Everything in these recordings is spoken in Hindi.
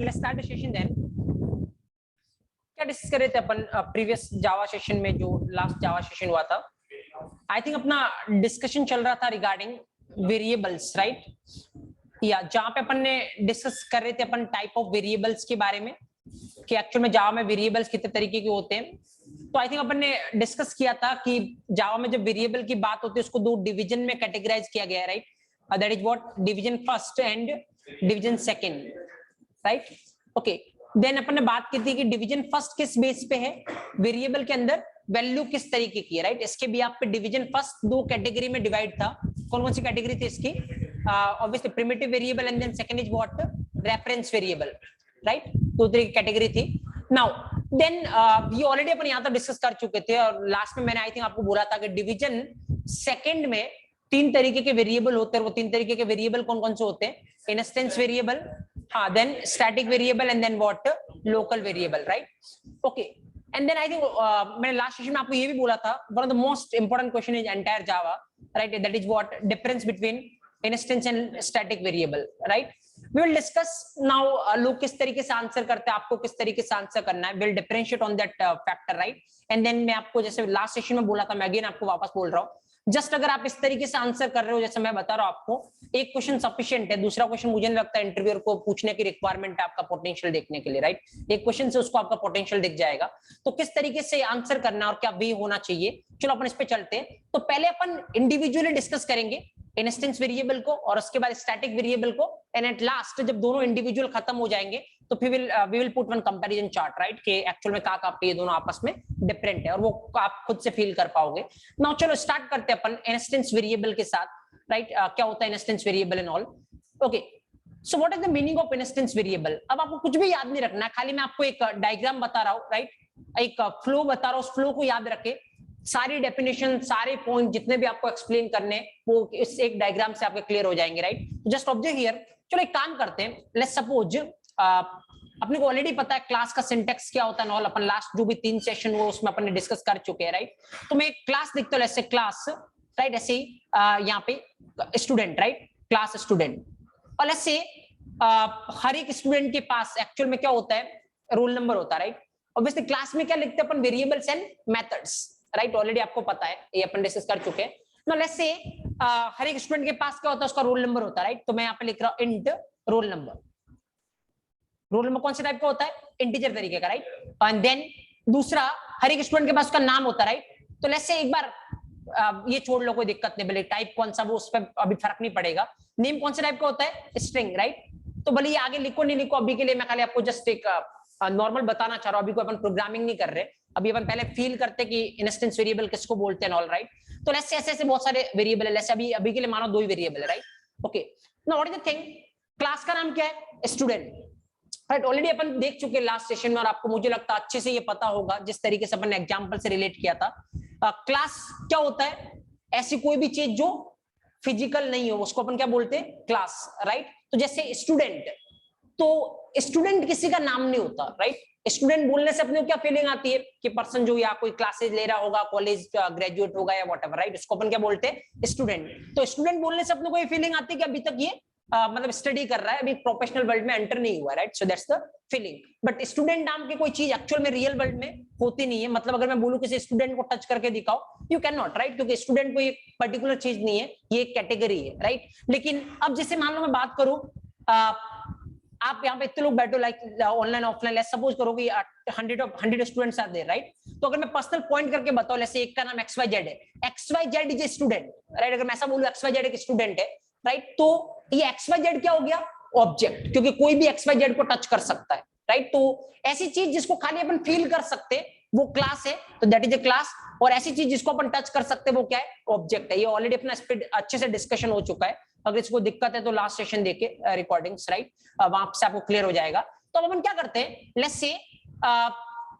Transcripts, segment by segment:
let's start the session then. क्या डिस्कस कर रहे थे अपन प्रीवियस जावा सेशन में, जो लास्ट जावा सेशन हुआ था? आई थिंक अपना डिस्कशन चल रहा था रिगार्डिंग वेरिएबल्स, राइट? या जहां पे अपन ने डिस्कस कर रहे थे अपन टाइप ऑफ वेरिएबल्स के बारे में कि एक्चुअल में जावा में वेरिएबल्स कितने तरीके के होते हैं। तो आई थिंक अपन ने डिस्कस किया था कि जावा में जब वेरिएबल की बात होती है उसको दो डिवीजन में कैटेगराइज किया गया है, right? That is what division first and division second, right? Okay, then अपन ने बात की थी कि डिवीजन फर्स्ट किस बेस पे है, वेरिएबल के अंदर वैल्यू किस तरीके की है, राइट? इसके भी आप पे डिवीजन फर्स्ट दो कैटेगरी में डिवाइड था। कौन कौन सी कैटेगरी थी इसकी? Obviously primitive variable and then second is what reference variable, right? दो तरह की कैटेगरी थी। नाउ देन ये ऑलरेडी अपन यहाँ तक डिस्कस कर चुके थे और लास्ट में मैंने आई थिंक आपको बोला था कि डिवीजन सेकंड में तीन तरीके के वेरिएबल होते हैं। वो तीन तरीके के वेरिएबल कौन कौन से होते हैं? इंस्टेंस वेरिएबल, हाँ, then static variable and then what local variable, right? Okay, and then I think मैंने लास्ट सेशन में आपको ये भी बोला था, one of the most important question is entire Java, right? That is what difference between instance and static variable, right? We will discuss now लोग किस तरीके से आंसर करते हैं, आपको किस तरीके से आंसर करना है, will differentiate on that factor, right? And then मैं आपको जैसे लास्ट सेशन में बोला था, मैं अगेन आपको वापस बोल रहा हूँ, जस्ट अगर आप इस तरीके से आंसर कर रहे हो जैसे मैं बता रहा हूं आपको, एक क्वेश्चन सफिशिएंट है, दूसरा क्वेश्चन मुझे नहीं लगता इंटरव्यूअर को पूछने की रिक्वायरमेंट है आपका पोटेंशियल देखने के लिए, राइट? एक क्वेश्चन से उसको आपका पोटेंशियल दिख जाएगा। तो किस तरीके से आंसर करना और क्या वे होना चाहिए, चलो अपन इस पे चलते हैं। तो पहले अपन इंडिविजुअली डिस्कस करेंगे इंस्टेंस वेरिएबल को और उसके बाद स्टैटिक वेरिएबल को, एंड एट लास्ट जब दोनों इंडिविजुअल खत्म हो जाएंगे तो फिर we will put one comparison chart, right? कि एक्चुअल में कहां पे ये दोनों आपस में डिफरेंट है और वो आप खुद से फील कर पाओगे। नाउ चलो स्टार्ट करते हैं अपन इंस्टेंस वेरिएबल के साथ, राइट? क्या होता है instance variable and all. Okay, so what is the meaning of instance variable? अब आपको कुछ भी याद नहीं रखना है, खाली मैं आपको एक डायग्राम बता रहा हूं, राइट? एक फ्लो बता रहा हूं, उस फ्लो को याद रखें। सारी डेफिनेशन, सारे पॉइंट जितने भी आपको एक्सप्लेन करने वो इस एक डायग्राम से आपके क्लियर हो जाएंगे, राइट? Just observe here. चलो एक काम करते हैं, लेट्स सपोज अपने को ऑलरेडी पता है क्लास का सिंटेक्स क्या होता है ऑल, अपन लास्ट जो भी 3 सेशन हुए उसमें अपन ने डिस्कस कर चुके हैं, राइट? तो मैं एक क्लास लिखता हूं, ऐसे क्लास, राइट? ऐसे ही यहाँ पे स्टूडेंट, राइट? क्लास स्टूडेंट, और ऐसे हर एक स्टूडेंट के पास एक्चुअल में क्या होता है, रोल नंबर होता है, राइट? ऑब्वियसली क्लास में क्या लिखते हैं अपन, variables and methods, right? Already आपको पता है, ये अपन डिस्कस कर चुके हैं। नाउ लेट्स से हर एक स्टूडेंट के पास क्या होता है, उसका रोल नंबर होता है, राइट? तो मैं यहाँ पे लिख रहा हूं int roll number. Roll number कौन से टाइप का होता है? इंटीजर तरीके का, राइट? एंड देन दूसरा, हर एक स्टूडेंट के पास उसका नाम होता है, राइट? तो लेट्स से एक बार ये छोड़ लो, कोई दिक्कत नहीं, भले टाइप कौन सा वो उस पर अभी फर्क नहीं पड़ेगा। नेम कौन से टाइप का होता है? String, right? तो भले ये आगे लिखो नहीं लिखो, अभी के लिए मैं खाली आपको जस्ट एक नॉर्मल बताना चाह रहा हूं। अभी कोई अपन प्रोग्रामिंग नहीं कर रहे, अभी अपन पहले फील करते कि इंस्टेंस वेरिएबल किसको बोलते हैं, ऑल राइट? तो लेट्स से ऐसे बहुत सारे वेरिएबल है, लेट्स अभी के लिए मानो 2 ही वेरिएबल है, right? Okay, now what is the thing, class का नाम क्या है? Student, right? ऑलरेडी अपन देख चुके लास्ट सेशन में और आपको मुझे लगता है अच्छे से ये पता होगा जिस तरीके से अपन ने एग्जांपल से रिलेट किया था। क्लास क्या होता है? ऐसी कोई भी चीज जो फिजिकल नहीं हो उसको अपन क्या बोलते हैं? Class, right? तो जैसे स्टूडेंट, तो स्टूडेंट किसी का नाम नहीं होता, राइट? स्टूडेंट बोलने से अपने को क्या फीलिंग आती है कि पर्सन जो या कोई क्लासेस ले रहा होगा, कॉलेज ग्रेजुएट होगा या व्हाटएवर, राइट? उसको अपन क्या बोलते हैं? स्टूडेंट। तो स्टूडेंट बोलने से अपने को ये फीलिंग आती है कि अभी तक ये मतलब स्टडी कर रहा है, अभी प्रोफेशनल वर्ल्ड में एंटर नहीं हुआ, right? So that's the feeling. But student नाम की कोई चीज एक्चुअल में रियल वर्ल्ड में होती नहीं है। मतलब अगर मैं बोलूं किसी स्टूडेंट को टच करके दिखाओ, यू कैन नॉट, राइट? क्योंकि स्टूडेंट कोई पर्टिकुलर चीज नहीं है, ये एक कैटेगरी है, राइट? लेकिन अब जैसे मान लो मैं बात करूं, आप यहाँ पे इतने लोग बैठो, like online offline, let's suppose करो कि 100 स्टूडेंट्स आर देयर, राइट? तो अगर मैं पर्सनल पॉइंट करके बताऊं, जैसे एक का नाम XYZ है, XYZ is a student, right? अगर मैं ऐसा बोलूं XYZ एक स्टूडेंट है, राइट? तो ये XYZ क्या हो गया? ऑब्जेक्ट, क्योंकि कोई भी XYZ को टच कर सकता है, राइट? तो ऐसी चीज जिसको खाली अपन फील कर सकते हैं वो क्लास है, तो दैट इज ए क्लास। और ऐसी चीज जिसको अपन टच कर सकते हैं वो क्या है? ऑब्जेक्ट है। ये ऑलरेडी अपना स्पीड अच्छे से डिस्कशन हो चुका है, अगर इसको दिक्कत है तो लास्ट सेशन देखे रिकॉर्डिंग्स, राइट? वहां से आपको क्लियर हो जाएगा। तो अब अपन क्या करते हैं, लेट्स से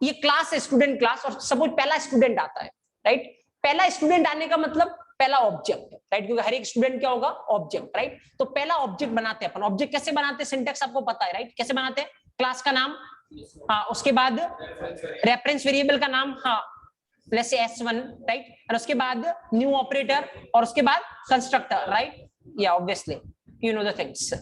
ये क्लास है, स्टूडेंट क्लास, और सपोज पहला स्टूडेंट आता है, राइट? पहला स्टूडेंट आने का मतलब पहला ऑब्जेक्ट, राइट? क्योंकि हर एक स्टूडेंट क्या होगा? Object, right? तो पहला ऑब्जेक्ट बनाते हैं अपन। ऑब्जेक्ट कैसे बनाते हैं? सिंटेक्स आपको पता है, राइट? कैसे बनाते हैं? क्लास का नाम, हाँ, उसके बाद रेफरेंस वेरिएबल का नाम, हाँ, लेट्स से S1, राइट? और उसके बाद न्यू ऑपरेटर और उसके बाद कंस्ट्रक्टर, राइट? या obviously you know the things.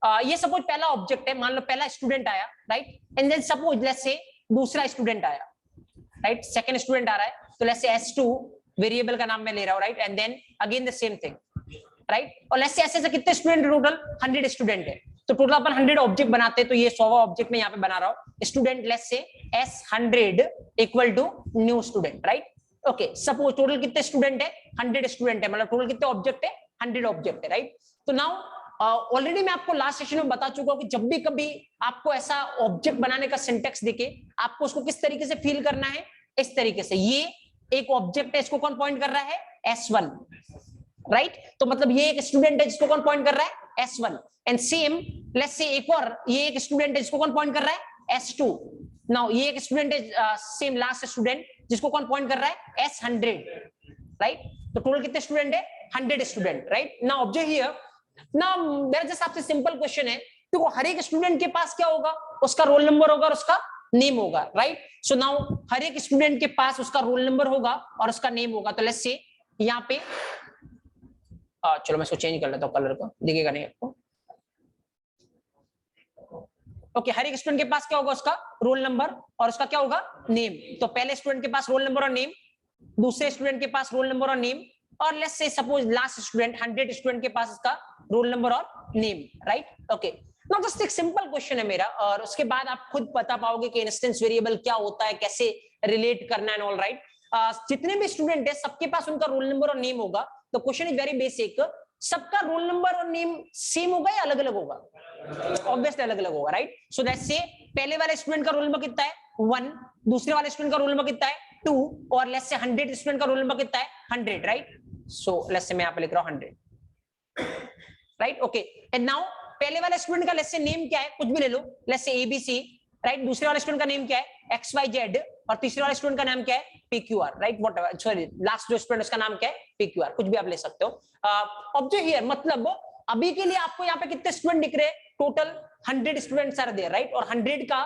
ये सपोज पहला ऑब्जेक्ट है, मान लो पहला स्टूडेंट आया, right, and then suppose let's say दूसरा स्टूडेंट आया, राइट, सेकंड स्टूडेंट आ रहा है, तो लेट्स से S2 वेरिएबल का नाम मैं ले रहा हूं, right, and then again the same thing, right, और लेट्स से ऐसे कितने स्टूडेंट टोटल 100 स्टूडेंट है, तो टोटल अपन 100 ऑब्जेक्ट बनाते हैं, तो ये 100वां ऑब्जेक्ट मैं यहाँ पे बना रहा हूँ, student let's say S100 equal to new student, right, okay, suppose total कितने स्टूडेंट है, 100 स्टूडेंट है, मतलब टोटल कितने ऑब्जेक्ट है, 100 ऑब्जेक्ट है, राइट। तो नाउ ऑलरेडी मैं आपको लास्ट सेशन में बता चुका हूं कि जब भी कभी आपको ऐसा ऑब्जेक्ट बनाने का सिंटेक्स दिखे, आपको उसको किस तरीके से फील करना है, इस तरीके से, ये एक ऑब्जेक्ट है, इसको कौन पॉइंट कर रहा है, S1, राइट, तो मतलब ये एक स्टूडेंट है जिसको कौन पॉइंट कर रहा है, S1, and same let's say एक और ये एक स्टूडेंट है जिसको कौन पॉइंट कर रहा है, S2, नाउ ये एक स्टूडेंट है, सेम लास्ट स्टूडेंट जिसको कौन पॉइंट कर रहा है, S100, राइट, तो टोटल कितने स्टूडेंट है, 100 student, right. Now observe here, ना मेरा जस्ट आपसे सिंपल क्वेश्चन है, देखो हर एक स्टूडेंट के पास क्या होगा, उसका रोल नंबर होगा और उसका नेम होगा, राइट, सो नाउ हर एक स्टूडेंट के पास उसका रोल नंबर होगा और उसका नेम होगा, तो लेट्स से यहाँ पे चलो मैं इसको चेंज कर लेता हूँ, कलर को दिखेगा नहीं आपको, ओके, हर एक स्टूडेंट के पास क्या होगा, उसका रोल नंबर और उसका क्या होगा, नेम, तो पहले स्टूडेंट के पास रोल नंबर और नेम, दूसरे स्टूडेंट के पास रोल नंबर और नेम, और लेट्स से सपोज लास्ट स्टूडेंट 100 स्टूडेंट के पास इसका रोल नंबर और name, right, okay. Now just एक सिंपल क्वेश्चन है मेरा, और उसके बाद आप खुद बता पाओगे कि इंस्टेंस वेरिएबल क्या होता है, कैसे रिलेट करना है, ऑल राइट। जितने भी स्टूडेंट है सबके पास उनका रोल नंबर और नेम होगा, तो क्वेश्चन इज वेरी बेसिक, सबका रोल नंबर और नेम सेम होगा या अलग अलग होगा, ऑब्वियसली अलग अलग होगा, राइट। सो लेट्स से पहले वाले स्टूडेंट का रोल नंबर कितना है, 1, दूसरे वाले स्टूडेंट का रोल नंबर कितना है, 2, और लेट्स से 100 स्टूडेंट का रोल नंबर कितना है, 100, राइट, सो लेट्स से मैं यहाँ पे लिख रहा हूँ 100, राइट, ओके, एंड नाउ पहले वाले स्टूडेंट का लेट्स से नेम क्या है, कुछ भी ले लो, लेट्स से ABC, राइट, दूसरे वाले स्टूडेंट का नेम क्या है, XYZ, और तीसरे वाले स्टूडेंट का नाम क्या है, PQR, right, whatever, sorry last जो स्टूडेंट उसका नाम क्या है, PQR, कुछ भी आप ले सकते हो। ऑब्जर्व हियर, मतलब अभी के लिए आपको यहाँ पे कितने स्टूडेंट दिख रहे हैं, total 100 students are there, right, और 100 का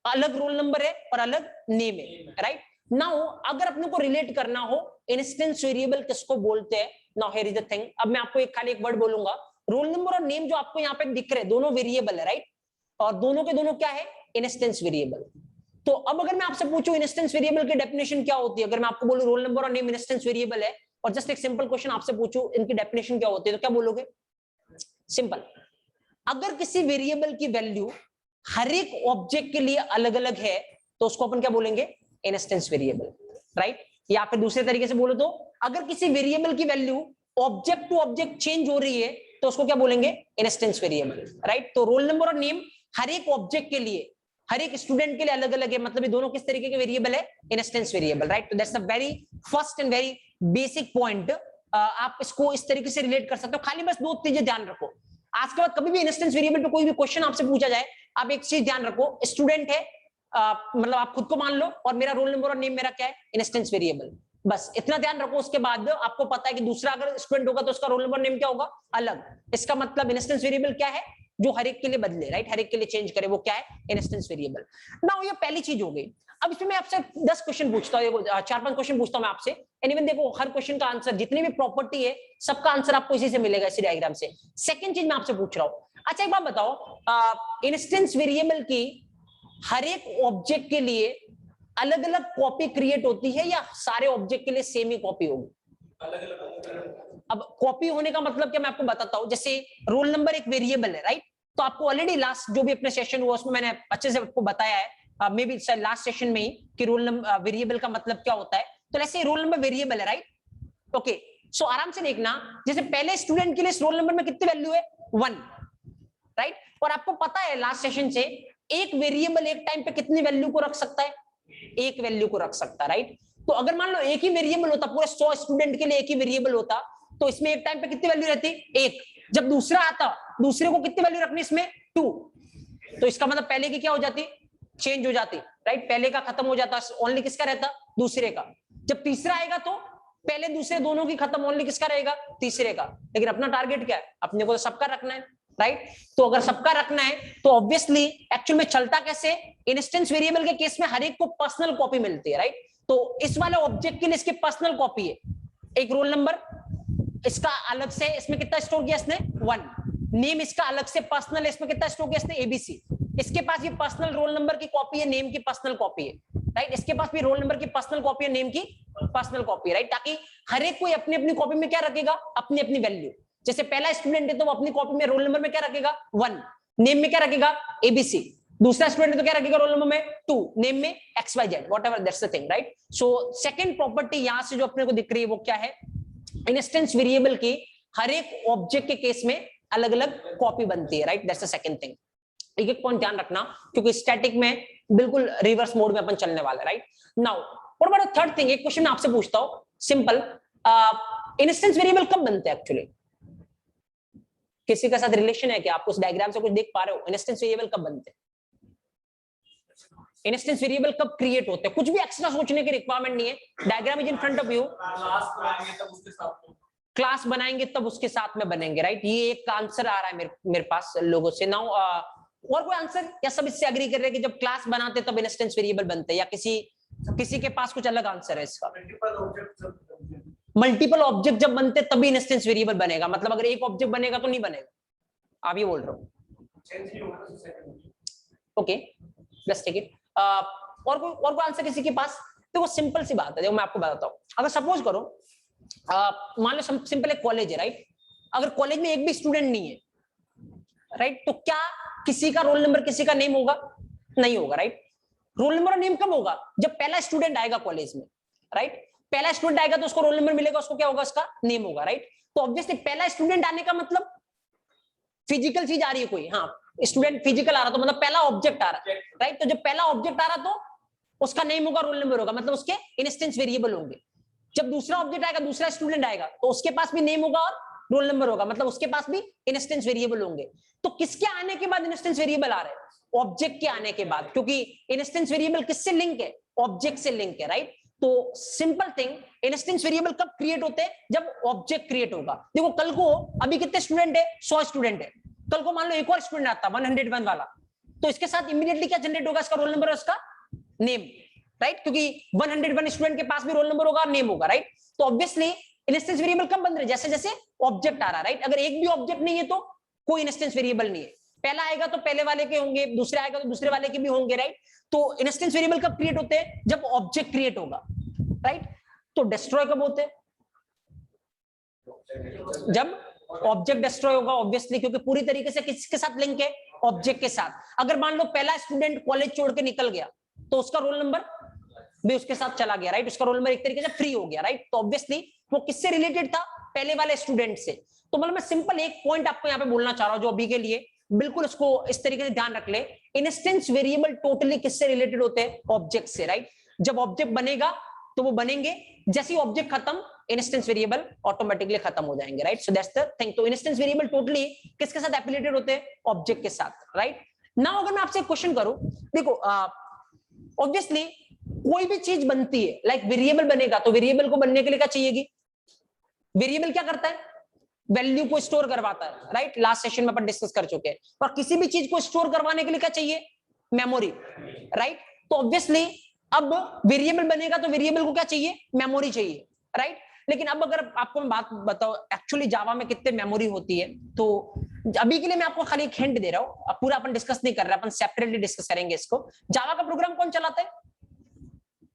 अलग रोल नंबर है और अलग नेम है, राइट। नाउ अगर अपने को रिलेट करना हो इंस्टेंस वेरिएबल किसको बोलते हैं, now here is the thing, अब मैं आपको खाली एक वर्ड बोलूंगा, रोल नंबर और नेम जो आपको यहाँ पे दिख रहे हैं दोनों वेरिएबल है, राइट, और दोनों के दोनों क्या है, इंस्टेंस वेरिएबल। तो अब अगर मैं आपसे पूछूं इंस्टेंस वेरिएबल की डेफिनेशन क्या होती है, अगर मैं आपको बोलूं रोल नंबर और नेम इंस्टेंस वेरिएबल है, और जस्ट एक सिंपल क्वेश्चन आपसे पूछूं इनकी डेफिनेशन क्या होती है, तो क्या बोलोगे, सिंपल, अगर किसी वेरिएबल की वैल्यू हर एक ऑब्जेक्ट के लिए अलग अलग है तो उसको अपन क्या बोलेंगे, इंस्टेंस वेरिएबल, राइट, या फिर दूसरे तरीके से बोलो तो अगर किसी वेरिएबल की value object to object change हो रही है तो उसको क्या बोलेंगे, इंस्टेंस वेरिएबल, राइट। तो रोल नंबर और नेम हर एक ऑब्जेक्ट के लिए, हर एक स्टूडेंट के लिए अलग अलग है, मतलब ये दोनों किस तरीके के वेरिएबल है, इंस्टेंस वेरिएबल, राइट। तो that's the very first and very basic point, आप इसको इस तरीके से रिलेट कर सकते हो, खाली बस दो चीजें ध्यान रखो, आज के बाद कभी भी इंस्टेंस वेरिएबल पे कोई भी क्वेश्चन आपसे पूछा जाए, आप एक चीज ध्यान रखो, स्टूडेंट है, मतलब आप खुद को मान लो और मेरा रोल नंबर और नेम मेरा क्या है, इंस्टेंस वेरिएबल, बस इतना ध्यान रखो। उसके बाद आपको पता है कि दूसरा अगर स्टूडेंट होगा तो उसका रोल नंबर नेम क्या होगा, अलग, इसका मतलब इंस्टेंस वेरिएबल क्या है, जो हर एक के लिए बदले, राइट, हर एक के लिए चेंज करे, वो क्या है, इंस्टेंस वेरिएबल। नाउ ये पहली चीज हो गई। अब इसमें मैं आपसे 10 क्वेश्चन पूछता हूँ, 4-5 क्वेश्चन पूछता हूँ मैं आपसे, एनीवन देखो हर क्वेश्चन का आंसर, जितनी भी प्रॉपर्टी है सबका आंसर आपको इसी से मिलेगा, इसी डायग्राम से। सेकंड चीज मैं आपसे पूछ रहा हूँ, अच्छा एक बात बताओ, इंस्टेंस वेरिएबल की हर एक ऑब्जेक्ट के लिए अलग अलग कॉपी क्रिएट होती है या सारे ऑब्जेक्ट के लिए सेम ही कॉपी होगी, अलग अलग। अब कॉपी होने का मतलब क्या, मैं आपको बताता हूँ, जैसे रोल नंबर एक वेरिएबल है, राइट, तो आपको ऑलरेडी लास्ट जो भी अपने सेशन हुआ उसमें मैंने अच्छे से आपको बताया है, मे बी लास्ट सेशन में ही, कि रोल नंबर वेरिएबल का मतलब क्या होता है। तो ऐसे रोल नंबर वेरिएबल है, राइट, ओके, सो आराम से देखना, जैसे पहले स्टूडेंट के लिए रोल नंबर में कितनी वैल्यू है, 1, राइट, और आपको पता है लास्ट सेशन से एक वेरिएबल एक टाइम पे कितनी वैल्यू को रख सकता है, एक वैल्यू को रख सकता है, राइट। तो अगर मान लो एक ही वेरिएबल होता, पूरे 100 स्टूडेंट के लिए एक ही वेरिएबल होता, तो इसमें एक टाइम पे कितनी वैल्यू रहती, 1, जब दूसरा आता दूसरे को कितनी वैल्यू रखनी, इसमें 2, तो इसका मतलब पहले की क्या हो जाती, चेंज हो जाती, राइट, पहले का खत्म हो जाता, ओनली किसका रहता, दूसरे का। जब तीसरा आएगा तो पहले दूसरे दोनों की खत्म, ओनली किसका रहेगा, तीसरे का। लेकिन अपना टारगेट क्या है, अपने को तो सबका रखना है, राइट। तो अगर सबका रखना है तो ऑब्वियसली एक्चुअल में चलता कैसे, इंस्टेंस वेरिएबल के केस में हर एक को पर्सनल कॉपी मिलती है, राइट। तो इस वाले ऑब्जेक्ट के लिए इसकी पर्सनल कॉपी है, एक रोल नंबर, इसका अलग से, इसमें कितना स्टोर किया इसने, 1, नेम इसका अलग से पर्सनल, इसमें कितना स्टोर किया इसने एबीसी, इसके पास ये पर्सनल रोल नंबर की कॉपी है, नेम की पर्सनल कॉपी है, राइट, इसके पास भी रोल नंबर की पर्सनल कॉपी है, नेम की पर्सनल कॉपी है, राइट, ताकि हर एक कोई अपनी अपनी कॉपी में क्या रखेगा, अपनी अपनी वैल्यू। जैसे पहला स्टूडेंट है तो वो अपनी कॉपी में रोल नंबर में क्या रखेगा 1, नेम में क्या रखेगा एबीसी, दूसरा स्टूडेंट है तो क्या रखेगा रोल नंबर में 2, नेम में XYZ, whatever that's the thing, right. So second property यहां से जो अपने को दिख रही है वो क्या है, इंस्टेंस वेरिएबल की हर एक ऑब्जेक्ट के केस में अलग अलग कॉपी बनती है, right, that's the second thing. एक एक पॉइंट ध्यान रखना क्योंकि स्टैटिक में बिल्कुल रिवर्स मोड में अपन चलने वाले, right. Now what about third thing, एक क्वेश्चन मैं आपसे पूछता हूं सिंपल, इंस्टेंस वेरिएबल कब बनते हैं एक्चुअली, किसी के साथ रिलेशन है क्या, आप उस डायग्राम से कुछ देख पा रहे हो, इंस्टेंस वेरिएबल कब बनते हैं, इंस्टेंस वेरिएबल कब क्रिएट होते हैं, कुछ भी एक्स्ट्रा सोचने की रिक्वायरमेंट नहीं है, diagram is in front of you, class बनाएंगे तब उसके साथ में बनेंगे, राइट, ये एक आंसर आ रहा है मेरे पास लोगों से। नाउ और कोई आंसर, या सब इससे एग्री कर रहे हैं कि जब क्लास बनाते तब इंस्टेंस वेरिएबल बनते हैं, या किसी के पास कुछ अलग आंसर है इसका, मल्टीपल ऑब्जेक्ट जब बनते तभी इंस्टेंस वेरिएबल बनेगा, मतलब अगर एक ऑब्जेक्ट बनेगा तो नहीं बनेगा, आप ये बोल रहे हो, ओके लेट्स टेक इट। और कोई आंसर किसी के पास, देखो सिंपल सी बात है, देखो मैं आपको बताता हूँ, अगर सपोज करो मान लो सिंपल एक कॉलेज है, राइट, अगर कॉलेज में एक भी स्टूडेंट नहीं है, राइट, तो क्या किसी का रोल नंबर किसी का नेम होगा, नहीं होगा, राइट। रोल नंबर और नेम कब होगा, जब पहला स्टूडेंट आएगा कॉलेज में, राइट, पहला स्टूडेंट आएगा तो उसको रोल नंबर मिलेगा, उसको क्या होगा, उसका नेम होगा, राइट। तो ऑब्वियसली पहला स्टूडेंट आने का मतलब फिजिकल चीज आ रही है कोई, हाँ स्टूडेंट फिजिकल आ रहा तो मतलब पहला ऑब्जेक्ट आ रहा है, राइट, तो जब पहला ऑब्जेक्ट आ रहा तो उसका नेम होगा, रोल नंबर होगा, मतलब उसके इंस्टेंस वेरिएबल होंगे। जब दूसरा ऑब्जेक्ट आएगा, दूसरा स्टूडेंट आएगा तो उसके पास भी नेम होगा और रोल नंबर होगा, मतलब उसके पास भी इंस्टेंस वेरिएबल होंगे। तो किसके आने के बाद इंस्टेंस वेरिएबल आ रहे हैं, ऑब्जेक्ट के आने के बाद, क्योंकि इंस्टेंस वेरिएबल किससे लिंक है, ऑब्जेक्ट से लिंक है, राइट। तो सिंपल थिंग, इंस्टेंस वेरिएबल कब क्रिएट होते हैं, जब ऑब्जेक्ट क्रिएट होगा। देखो कल को अभी कितने स्टूडेंट है, 100 स्टूडेंट है, कल को मान लो एक और स्टूडेंट आता 101 वाला, तो इसके साथ इमीडिएटली क्या जनरेट होगा, इसका रोल नंबर और इसका नेम, राइट, क्योंकि 101 स्टूडेंट के पास भी रोल नंबर होगा और नेम होगा, राइट। तो ऑब्वियसली इंस्टेंस वेरिएबल कब बन रहे, जैसे जैसे ऑब्जेक्ट आ रहा है, राइट। अगर एक भी ऑब्जेक्ट नहीं है तो कोई इंस्टेंस वेरिएबल नहीं है, पहला आएगा तो पहले वाले के होंगे, दूसरा आएगा तो दूसरे वाले के भी होंगे, राइट। तो इंस्टेंस वेरिएबल कब क्रिएट होते हैं, जब ऑब्जेक्ट क्रिएट होगा, राइट। तो डिस्ट्रॉय कब होते हैं, जब ऑब्जेक्ट डिस्ट्रॉय होगा, ऑब्वियसली, क्योंकि पूरी तरीके से किसके साथ लिंक है, ऑब्जेक्ट के साथ। अगर मान लो पहला स्टूडेंट कॉलेज छोड़ के निकल गया तो उसका रोल नंबर भी उसके साथ चला गया, राइट, उसका रोल नंबर एक तरीके से फ्री हो गया, राइट। तो ऑब्वियसली वो किससे रिलेटेड था, पहले वाले स्टूडेंट से। तो मतलब मैं सिंपल एक पॉइंट आपको यहाँ पे बोलना चाह रहा हूं जो अभी के लिए बिल्कुल उसको इस तरीके से ध्यान रख ले, इंस्टेंस वेरिएबल टोटली किससे रिलेटेड होते हैं, ऑब्जेक्ट से, राइट। जब ऑब्जेक्ट बनेगा तो वो बनेंगे, जैसे ही ऑब्जेक्ट खत्म इंस्टेंस वेरिएबल ऑटोमेटिकली खत्म हो जाएंगे, right. So that's the thing. तो इंस्टेंस वेरिएबल टोटली किसके साथ एफिलिएटेड होते हैं, ऑब्जेक्ट के साथ, राइट। नाउ अगर मैं आपसे क्वेश्चन करूं, देखो ऑब्वियसली कोई भी चीज बनती है, लाइक वेरिएबल बनेगा तो वेरिएबल को बनने के लिए क्या चाहिएगी, वेरिएबल क्या करता है, वैल्यू को स्टोर करवाता है, राइट। लास्ट सेशन में अपन डिस्कस कर चुके हैं। और किसी भी चीज को स्टोर करवाने के लिए क्या चाहिए, मेमोरी, राइट। तो ऑब्वियसली अब वेरिएबल बनेगा तो वेरिएबल को क्या चाहिए, मेमोरी चाहिए, राइट। लेकिन अब अगर आपको मैं बात बताऊं एक्चुअली जावा में कितने मेमोरी होती है, तो अभी के लिए मैं आपको खाली एक हिंट दे रहा हूं, पूरा अपन डिस्कस नहीं कर रहे, अपन सेपरेटली डिस्कस करेंगे इसको। जावा का प्रोग्राम कौन चलाता है,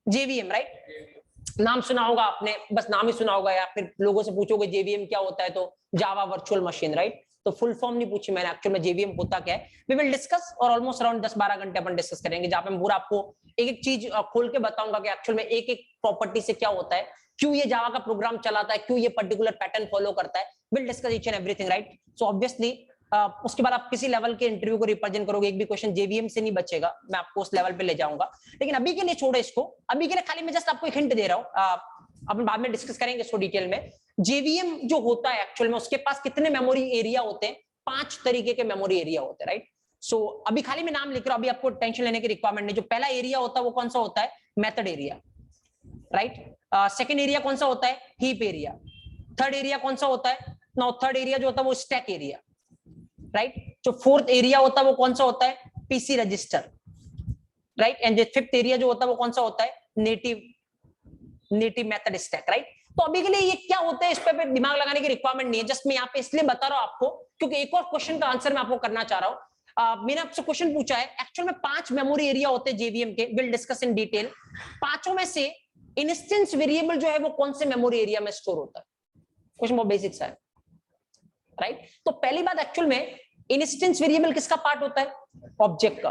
जेवीएम, राइट। नाम सुना होगा आपने, बस नाम ही सुना होगा, या फिर लोगों से पूछोगे जेवीएम क्या होता है तो जावा वर्चुअल मशीन, राइट। तो फुल फॉर्म नहीं पूछी मैंने, एक्चुअल में जेवीएम होता क्या है वी विल डिस्कस, और ऑलमोस्ट अराउंड 10-12 घंटे अपन डिस्कस करेंगे, जहां पे मैं पूरा आपको एक एक चीज खोल के बताऊंगा कि एक्चुअल में एक एक प्रॉपर्टी से क्या होता है, क्यों ये जावा का प्रोग्राम चलाता है, क्यों ये पर्टिकुलर पैटर्न फॉलो करता है, will discuss each and everything, right. So obviously उसके बाद आप किसी लेवल के इंटरव्यू को रिप्रेजेंट करोगे, एक भी क्वेश्चन जेवीएम से नहीं बचेगा, मैं आपको उस लेवल पे ले जाऊंगा। लेकिन अभी के लिए छोड़ो इसको, अभी के लिए खाली मैं जस्ट आपको एक हिंट दे रहा हूँ, अपन बाद में डिस्कस करेंगे इसको डिटेल में। जेवीएम जो होता है एक्चुअल में उसके पास कितने मेमोरी एरिया होते हैं, 5 तरीके के मेमोरी एरिया होते हैं, राइट। सो अभी खाली मैं नाम लिख रहा हूं, अभी आपको टेंशन लेने की रिक्वायरमेंट नहीं। जो पहला एरिया होता है वो कौन सा होता है, method area, right. Second area कौन सा होता है, हीप एरिया। थर्ड एरिया कौन सा होता है, नाउ थर्ड एरिया जो होता है वो स्टैक एरिया, राइट। जो फोर्थ एरिया होता है वो कौन सा होता है, पीसी रजिस्टर, राइट। एंड जो फिफ्थ एरिया जो होता है वो कौन सा होता है, नेटिव मेथड स्टैक, राइट। तो अभी के लिए ये क्या होता है, इस पे दिमाग लगाने की रिक्वायरमेंट नहीं है, जस्ट मैं यहाँ पे इसलिए बता रहा हूँ आपको क्योंकि एक और क्वेश्चन का आंसर मैं आपको करना चाह रहा हूँ। मैंने आपसे क्वेश्चन पूछा है, एक्चुअल में 5 मेमोरी एरिया होते हैं जेवीएम के, विल डिस्कस इन डिटेल। पांचों में से इंस्टेंस वेरिएबल जो है वो कौन से मेमोरी एरिया में स्टोर होता है? क्वेश्चन बहुत बेसिक सा है, राइट? तो पहली बात, एक्चुअल में इंस्टेंस वेरिएबल किसका पार्ट होता है? ऑब्जेक्ट का।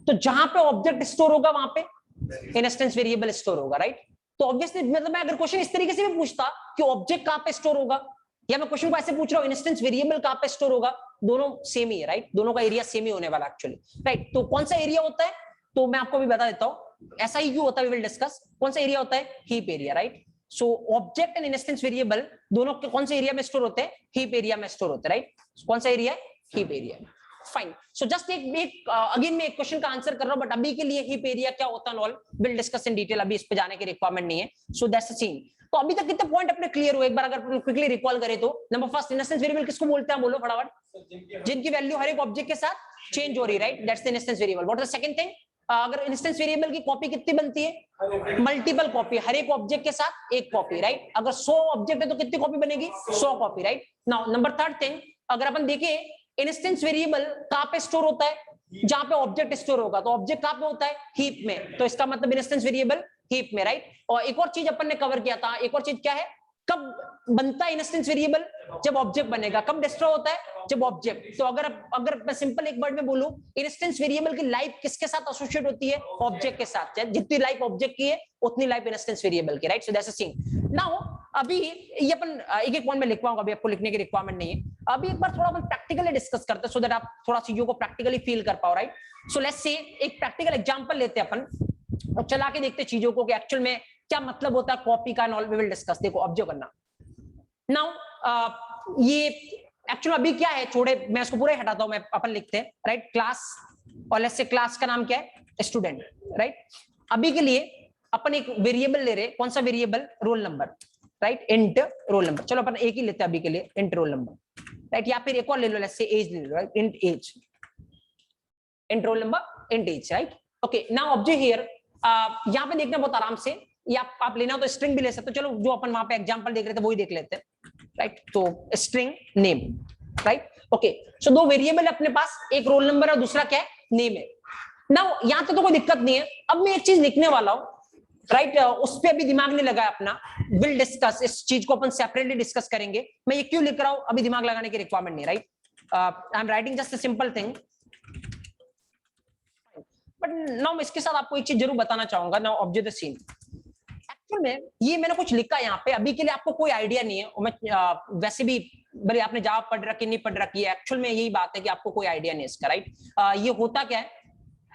तो जहां पे ऑब्जेक्ट स्टोर होगा वहां पे इंस्टेंस वेरिएबल स्टोर होगा, राइट? तो ऑब्वियसली मतलब मैं अगर क्वेश्चन इस तरीके से भी पूछता कि ऑब्जेक्ट कहां पे स्टोर होगा, या मैं क्वेश्चन को ऐसे पूछ रहा हूं इंस्टेंस वेरिएबल कहां पे स्टोर होगा, दोनों सेम ही है, राइट? दोनों का एरिया सेम ही होने वाला एक्चुअली, राइट? तो कौन सा एरिया होता है, तो मैं आपको भी बता देता हूं, ऐसा ही क्यों होता है, वी विल डिस्कस। कौन सा एरिया होता है? Heap area, right? So object and instance variable दोनों के कौन से एरिया में स्टोर होते हैं? हीप एरिया में स्टोर होते हैं, राइट? कौन सा एरिया है? Heap area. Fine. So just एक अगेन मैं एक क्वेश्चन का आंसर कर रहा हूं, बट अभी के लिए हीप एरिया क्या होता है all will discuss in detail, अभी इस पे जाने की रिक्वायरमेंट नहीं है। So that's the scene. तो अभी तक कितने पॉइंट अपने क्लियर हुए, एक बार अगर क्विकली रिकॉल करें तो, नंबर फर्स्ट, इंस्टेंस वेरिएबल किसको बोलते हैं? बोलो फटाफट। जिनकी वैल्यू हर एक ऑब्जेक्ट के साथ चेंज हो रही है, right? That's the instance variable. What is the second thing? अगर इंस्टेंस वेरिएबल की कॉपी कितनी बनती है? मल्टीपल कॉपी, हर एक ऑब्जेक्ट के साथ एक कॉपी, राइट? अगर 100 ऑब्जेक्ट है तो कितनी कॉपी बनेगी? 100 copy, right? Now number third thing, अगर अपन देखें इंस्टेंस वेरिएबल कहां पे स्टोर होता है? जहां पे ऑब्जेक्ट स्टोर होगा। तो ऑब्जेक्ट कहां पे होता है? हीप में। तो इसका मतलब इंस्टेंस वेरिएबल हीप में, राइट? और एक और चीज अपन ने कवर किया था, एक और चीज क्या है, कब बनता है इंस्टेंस वेरिएबल? जब ऑब्जेक्ट बनेगा। कब डिस्ट्रॉय होता है? जब ऑब्जेक्ट। तो अगर मैं सिंपल एक वर्ड में बोलूं, इंस्टेंस वेरिएबल की लाइफ किसके साथ एसोसिएट होती है? ऑब्जेक्ट के साथ। जितनी लाइफ ऑब्जेक्ट की है उतनी लाइफ इंस्टेंस वेरिएबल की, right? So that's a thing. Now अभी ये अपन एक एक पॉइंट में लिख पाऊंगा, अभी आपको लिखने की रिक्वायरमेंट नहीं है। अभी एक बार थोड़ा अपन प्रैक्टिकली डिस्कस करते हैं, सो दैट आप थोड़ा चीजों को प्रैक्टिकली फील कर पाओ, राइट? सो लेट्स से एक प्रैक्टिकल एग्जांपल लेते हैं अपन और चला के देखते हैं चीजों को कि एक्चुअल में क्या मतलब होता है कॉपी का, वी विल डिस्कस। देखो ऑब्जर्व करना। नाउ ये एक्चुअली अभी क्या है, छोड़े मैं इसको पूरा हटाता हूं, मैं अपन लिखते हैं, राइट? क्लास, और लेट्स से क्लास का नाम क्या है? Student, right? अभी के लिए अपन एक वेरिएबल ले रहे, कौन सा variable? Roll number, right? Int roll number. चलो अपन एक ही लेते हैं अभी के लिए, इंट रोल नंबर, राइट? या फिर एक और ले लो, लेट्स से एज ले लो, right? Int age, int roll number, int age, right? Okay, now observe here, यहां पे देखना बहुत आराम से, या आप लेना हो तो स्ट्रिंग भी ले सकते हो। चलो जो अपन वहां पे एग्जांपल देख रहे थे वही देख लेते हैं, राइट? तो स्ट्रिंग नेम, राइट? ओके, सो दो वेरिएबल है अपने पास, एक रोल नंबर और दूसरा क्या है? नेम है। नाउ यहां तो कोई दिक्कत नहीं है। अब मैं एक चीज लिखने वाला हूं, राइट? उस पर अभी दिमाग नहीं लगाया अपना, विल डिस्कस, इस चीज को अपन सेपरेटली डिस्कस करेंगे। मैं ये क्यों लिख रहा हूं, अभी दिमाग लगाने की रिक्वायरमेंट नहीं, right? I am writing just a simple thing, but now इसके साथ आपको एक चीज जरूर बताना चाहूंगा। Now observe the scene. Actual में ये मैंने कुछ लिखा यहाँ पे, अभी के लिए आपको कोई आइडिया नहीं है, और मैं वैसे भी भले आपने जावा पढ़ रखी नहीं पढ़ रखी है, एक्चुअल में यही बात है कि आपको कोई आइडिया नहीं इसका, राइट? ये होता क्या है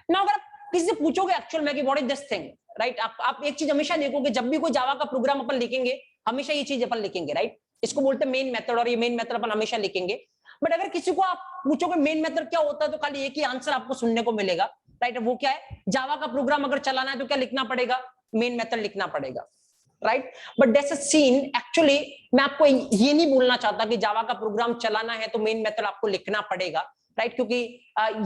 ना, अगर आप किसी से पूछोगे एक्चुअल में कि what is this thing, right? आप एक चीज हमेशा देखोगे, जब भी कोई जावा का प्रोग्राम अपन लिखेंगे हमेशा ये चीज अपन लिखेंगे, राइट? इसको बोलते हैं मेन मेथड, और ये मेन मेथड अपन हमेशा लिखेंगे। बट अगर किसी को आप पूछोगे मेन मेथड क्या होता है, तो खाली एक ही आंसर आपको सुनने को मिलेगा, राइट? वो क्या है? जावा का प्रोग्राम अगर चलाना है तो क्या लिखना पड़ेगा? मेन मेथड लिखना पड़ेगा, right? But that's a scene. Actually मैं आपको ये नहीं बोलना चाहता कि जावा का प्रोग्राम चलाना है तो मेन मेथड आपको लिखना पड़ेगा, राइट? क्योंकि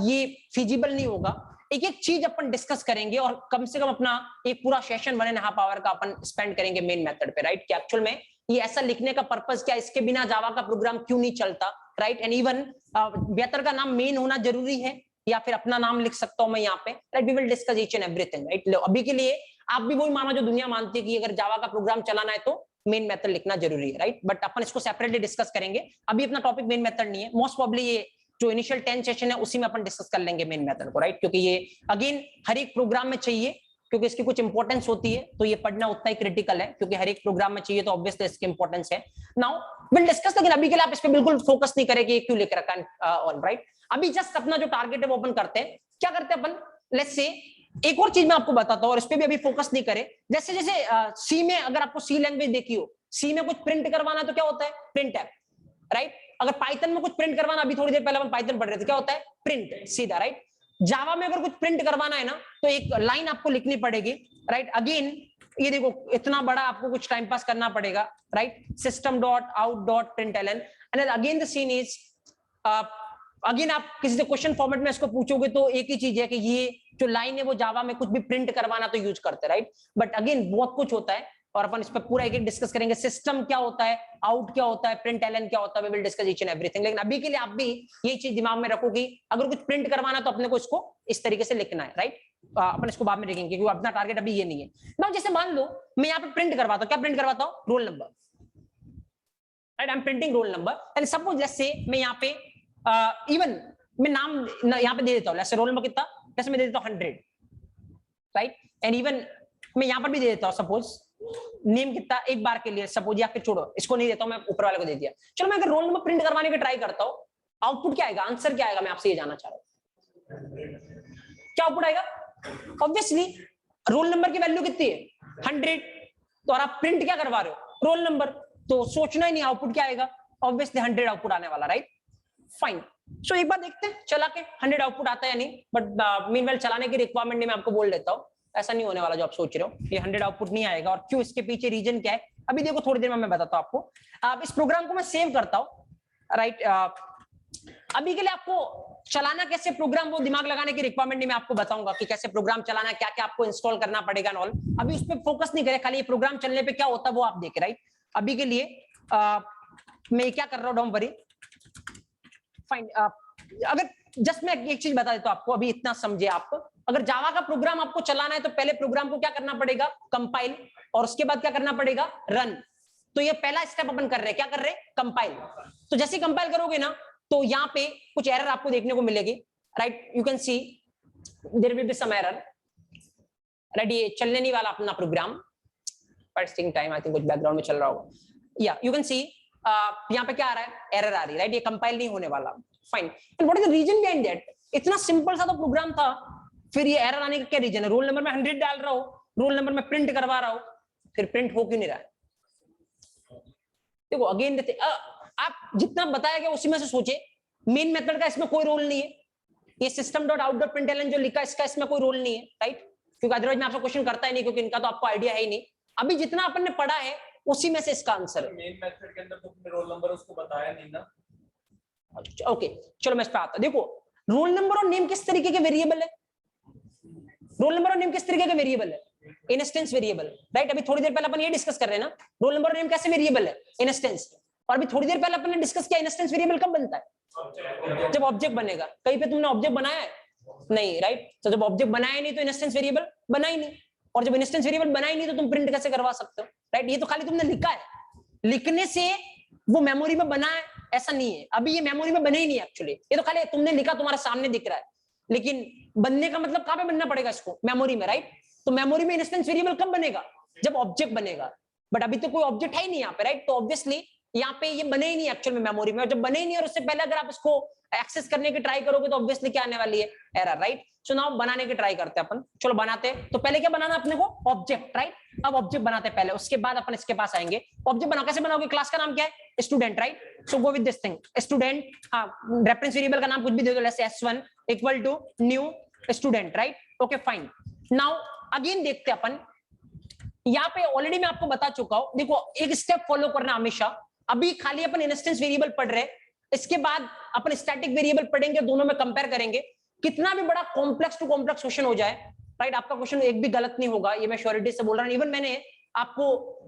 ये फिजिबल नहीं होगा। एक एक चीज अपन डिस्कस करेंगे और कम से कम अपना एक पूरा सेशन 1.5 आवर का अपन स्पेंड करेंगे मेन मेथड पे, राइट? कि एक्चुअल में ये ऐसा लिखने का पर्पस क्या, इसके बिना जावा का प्रोग्राम क्यों नहीं चलता, राइट? एंड इवन बेहतर का नाम मेन होना जरूरी है, या फिर अपना नाम लिख सकता हूं मैं यहाँ पे, right? We will discuss each and everything, right? अभी के लिए आप भी वही मानो जो दुनिया मानती है कि अगर जावा का प्रोग्राम चलाना है तो मेन मेथड लिखना जरूरी है, राइट? बट अपन इसको सेपरेटली डिस्कस करेंगे। अभी अपना टॉपिक मेन मेथड नहीं है, मोस्ट प्रोबेबली ये जो इनिशियल 10 सेशन है उसी में अपन डिस्कस कर लेंगे मेन मेथड को, राइट? क्योंकि ये अगेन हर एक प्रोग्राम में चाहिए, क्योंकि इसकी कुछ इंपॉर्टेंस होती है, तो ये पढ़ना उतना ही क्रिटिकल है, क्योंकि हर एक प्रोग्राम में चाहिए, तो ऑब्वियसली इसकी इंपॉर्टेंस है। नाउ विल डिस्कस, लेकिन अभी के लिए आप इस पे बिल्कुल फोकस नहीं करें कि ये क्यों लिख रखा है, ऑल राइट? अभी जस्ट अपना जो टारगेट है वो अपन करते हैं। क्या करते हैं अपन? लेट्स से एक और चीज मैं आपको बताता हूं, और इस पे भी अभी फोकस नहीं करे। जैसे जैसे सी में, अगर आपको सी लैंग्वेज देखी हो, सी में कुछ प्रिंट करवाना तो क्या होता है? प्रिंट है, राइट? अगर पाइथन में कुछ प्रिंट करवाना, अभी थोड़ी देर पहले अपन पाइथन पढ़ रहे थे, क्या होता है? प्रिंट, सीधा, राइट? जावा में अगर कुछ प्रिंट करवाना है ना, तो एक लाइन आपको लिखनी पड़ेगी, राइट? अगेन ये देखो, इतना बड़ा आपको कुछ टाइम पास करना पड़ेगा, right? System dot out dot println, and again the scene is, again आप किसी से क्वेश्चन फॉर्मेट में इसको पूछोगे तो एक ही चीज है कि ये जो लाइन है वो जावा में कुछ भी प्रिंट करवाना तो यूज करते हैं, राइट? बट अगेन बहुत कुछ होता है, और अपन इस पर पूरा एक एक डिस्कस करेंगे, सिस्टम क्या होता है, आउट क्या होता है, प्रिंट एलन क्या होता है, we will discuss each and everything. लेकिन अभी के लिए आप भी ये चीज दिमाग में रखो कि अगर कुछ प्रिंट करवाना तो अपने को इसको इस तरीके से लिखना है, राइट। अपन इसको बाद में देखेंगे क्योंकि अपना टारगेट अभी ये नहीं है ना। जैसे मान लो मैं यहाँ पे प्रिंट करवाता हूँ, क्या प्रिंट करवाता हूँ, roll number, right. I M printing role number and suppose let's से मैं यहाँ पे इवन मैं नाम यहाँ पे दे देता हूँ, रोल नंबर कितना, जैसे मैं दे देता हूँ 100, राइट। एंड इवन मैं यहाँ पर भी दे देता हूँ सपोज नेम कितना, एक बार के लिए सपोज, या फिर छोड़ो इसको नहीं देता हूँ, मैं ऊपर वाले को दे दिया। चलो मैं अगर रोल नंबर प्रिंट करवाने की ट्राई करता हूँ, आउटपुट क्या आएगा, आंसर क्या आएगा, मैं आपसे ये जानना चाह रहा हूँ, क्या आउटपुट आएगा। ऑब्वियसली रोल नंबर की वैल्यू कितनी है 100, तो और आप प्रिंट क्या करवा रहे हो, रोल नंबर, तो सोचना ही नहीं आउटपुट क्या आएगा, ऑब्वियसली 100 आउटपुट आने वाला, राइट। फाइन, सो एक बार देखते हैं चला के 100 आउटपुट आता है या नहीं, बट मीनवाइल चलाने की रिक्वायरमेंट नहीं, मैं आपको बोल देता हूँ ऐसा नहीं होने वाला जो आप सोच रहे हो, ये 100 आउटपुट नहीं आएगा। और क्यों, इसके पीछे रीजन क्या है अभी देखो, थोड़ी देर में मैं बताता हूँ आपको। आप इस प्रोग्राम को मैं सेव करता हूँ, राइट। अभी के लिए आपको चलाना कैसे प्रोग्राम, वो दिमाग लगाने की रिक्वायरमेंट नहीं, मैं आपको बताऊंगा कि कैसे प्रोग्राम चलाना है, क्या क्या आपको इंस्टॉल करना पड़ेगा ऑल। अभी उस पर फोकस नहीं करें, खाली ये प्रोग्राम चलने पे क्या होता है वो आप देखें, राइट। अभी के लिए मैं क्या कर रहा हूँ, डोंट वरी, फाइन। अगर जस्ट मैं एक चीज बता देता हूँ आपको, अभी इतना समझे आप, अगर जावा का प्रोग्राम आपको चलाना है तो पहले प्रोग्राम को क्या करना पड़ेगा, कंपाइल, और उसके बाद क्या करना पड़ेगा, रन। तो ये पहला स्टेप अपन कर रहे हैं, क्या कर रहे हैं, कंपाइल। तो जैसे कंपाइल करोगे ना तो यहाँ पे कुछ एरर आपको देखने को मिलेगी, right. You can see there will be some error, right. ये चलने नहीं वाला अपना program, testing time, I think कुछ बैकग्राउंड में चल रहा होगा, या यू कैन सी यहाँ पे क्या आ रहा है, एरर आ रही है, राइट। ये कंपाइल नहीं होने वाला, fine. And what is the reason behind that, इतना सिंपल सा तो प्रोग्राम था, फिर ये एरर आने का क्या रीजन है, रोल नंबर में 100 डाल रहा हूं, रोल नंबर में प्रिंट करवा रहा हूं, फिर प्रिंट हो क्यों नहीं रहा है। देखो अगेन आप जितना बताया गया उसी में से सोचे, मेन मेथड का इसमें कोई रोल नहीं है, ये system dot out dot println जो लिखा है इसका इसमें कोई रोल नहीं है, राइट। क्योंकि अदरवाइज मैं आपसे क्वेश्चन करता ही नहीं, क्योंकि इनका तो आपको आइडिया है ही नहीं। अभी जितना अपन ने पढ़ा है उसी में से इसका आंसर है। मेन मेथड के अंदर तो रोल नंबर उसको बताया नहीं ना। ओके चलो मैं इस पे आता, देखो रोल नंबर और नेम किस तरीके के वेरिएबल है, रोल नंबर और नेम किस तरीके के वेरिएबल है, इंस्टेंस वेरिएबल, राइट। अभी थोड़ी देर पहले अपन ये डिस्कस कर रहे हैं ना, रोल नंबर और नेम कैसे वेरिएबल है, इंस्टेंस। और अभी थोड़ी देर पहले अपन ने डिस्कस किया इंस्टेंस वेरिएबल कब बनता है, जब ऑब्जेक्ट बनेगा। कहीं पे तुमने ऑब्जेक्ट बनाया है नहीं, राइट। तो जब ऑब्जेक्ट बनाया नहीं तो इंस्टेंस वेरिएबल बना ही नहीं, और जब इंस्टेंस वेरिएबल बना ही नहीं तो तुम प्रिंट कैसे करवा सकते हो, राइट। ये तो खाली तुमने लिखा है, लिखने से वो मेमोरी में बना है ऐसा नहीं है, अभी ये मेमोरी में बने ही नहीं एक्चुअली, ये तो खाली तुमने लिखा, तुम्हारे सामने दिख रहा है, लेकिन बनने का मतलब कहां पे बनना पड़ेगा इसको, मेमोरी में, राइट। तो मेमोरी में इंस्टेंस वेरिएबल कब बनेगा, जब ऑब्जेक्ट बनेगा, बट अभी तो कोई ऑब्जेक्ट है ही नहीं यहाँ पे, राइट। तो ऑब्वियसली यहाँ पे ये बने ही नहीं एक्चुअल में मेमोरी में, और जब बने ही नहीं और उससे पहले अगर आप इसको एक्सेस करने की ट्राई करोगे तो ऑब्वियसली क्या आने वाली है, एरर, राइट। सो नाउ बनाने की ट्राई करते हैं अपन, चलो बनाते हैं। तो पहले क्या बनाना अपने को, ऑब्जेक्ट, राइट। अब ऑब्जेक्ट बनाते हैं पहले, उसके बाद अपन इसके पास आएंगे। ऑब्जेक्ट बनाओ, कैसे बनाओगे, क्लास का नाम क्या है, student, right. So go with this thing, student, reference variable का नाम कुछ भी दे दो, जैसे s1 equal to new student, right. Okay fine. Now again देखते हैं अपन, यहाँ पे ऑलरेडी मैं आपको बता चुका हूं, देखो एक स्टेप फॉलो करना हमेशा। अभी खाली अपन इंस्टेंस वेरिएबल पढ़ रहे, इसके बाद अपन स्टैटिक वेरिएबल पढ़ेंगे, दोनों में कंपेयर करेंगे। कितना भी बड़ा कॉम्प्लेक्स टू कॉम्प्लेक्स क्वेश्चन हो जाए, राइट, आपका क्वेश्चन एक भी गलत नहीं होगा, ये मैं श्योरिटी से बोल रहा हूँ। इवन मैंने आपको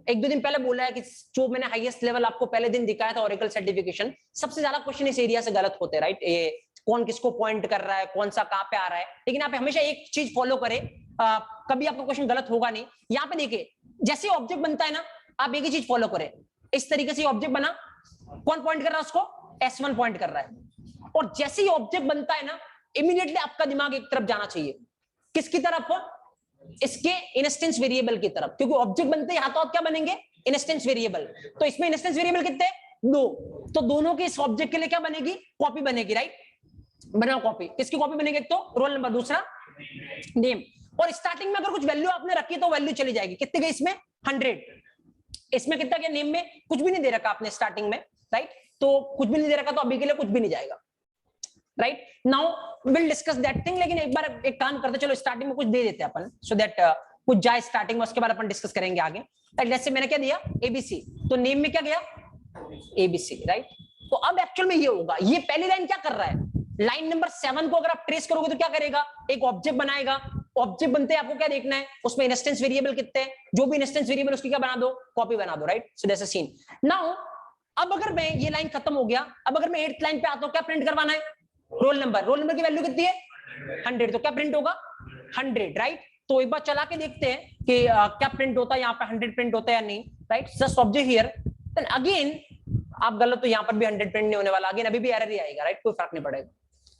एक दो दिन पहले बोला है कि जो मैंने हाईएस्ट लेवल आपको पहले दिन दिखाया था ओरेकल सर्टिफिकेशन, सबसे ज्यादा क्वेश्चन इस एरिया से गलत होते हैं, राइट। ये कौन किसको पॉइंट कर रहा है, कौन सा कहां पे आ रहा है, लेकिन आप हमेशा एक चीज फॉलो करें, कभी आपका क्वेश्चन गलत होगा नहीं। यहाँ पे देखिए जैसे ऑब्जेक्ट बनता है ना, आप एक ही चीज फॉलो करें, इस तरीके से ऑब्जेक्ट बना, कौन पॉइंट कर रहा है उसको, S1 पॉइंट कर रहा है। और जैसे ही ऑब्जेक्ट बनता है ना, इमीडिएटली आपका दिमाग एक तरफ जाना चाहिए, किसकी तरफ, इसके इंस्टेंस वेरिएबल की तरफ, क्योंकि ऑब्जेक्ट बनते हैं तो आप क्या बनेंगे, इंस्टेंस वेरिएबल। तो इसमें इंस्टेंस वेरिएबल कितने, 2, तो दोनों के इस ऑब्जेक्ट के लिए क्या बनेगी, कॉपी बनेगी, राइट। बनाओ कॉपी, किसकी कॉपी बनेगी, एक तो रोल नंबर, दूसरा नेम। और स्टार्टिंग में अगर कुछ वैल्यू आपने रखी तो वैल्यू चली जाएगी, कितने गई इसमें, 100, इसमें कितना गया, नेम में कुछ भी नहीं दे रखा आपने स्टार्टिंग में, राइट। तो कुछ भी नहीं दे रखा तो अभी के लिए कुछ भी नहीं जाएगा, right. Now will discuss that thing, लेकिन एक बार एक काम करते, चलो स्टार्टिंग में कुछ दे देते हैं अपन, सो दैट कुछ जाए स्टार्टिंग में, उसके बाद अपन डिस्कस करेंगे आगे। जैसे मैंने क्या दिया, ABC, तो नेम में क्या गया, ABC, राइट। तो अब एक्चुअल में ये होगा, ये पहली लाइन क्या कर रहा है, लाइन नंबर 7 को अगर आप ट्रेस करोगे तो क्या करेगा, एक ऑब्जेक्ट बनाएगा, ऑब्जेक्ट बनते हैं, आपको क्या देखना है, उसमें इंस्टेंस वेरिएबल कितने हैं, जो भी इंस्टेंस वेरिएबल उसकी क्या बना दो, कॉपी बना दो, right. So that's a scene. Now अब अगर मैं ये लाइन खत्म हो गया, अब अगर मैं 8th लाइन पे आता हूं, क्या प्रिंट करवाना है, रोल नंबर। रोल नंबर की वैल्यू कितनी है 100, तो क्या प्रिंट होगा 100, राइट। तो एक बार चला के देखते हैं कि क्या प्रिंट होता है, यहाँ पे 100 प्रिंट होता है या नहीं, right. Just object here, then again आप गलत, तो यहाँ पर भी 100 प्रिंट नहीं होने वाला, अगेन अभी भी एरर ही आएगा, राइट, कोई फर्क नहीं पड़ेगा,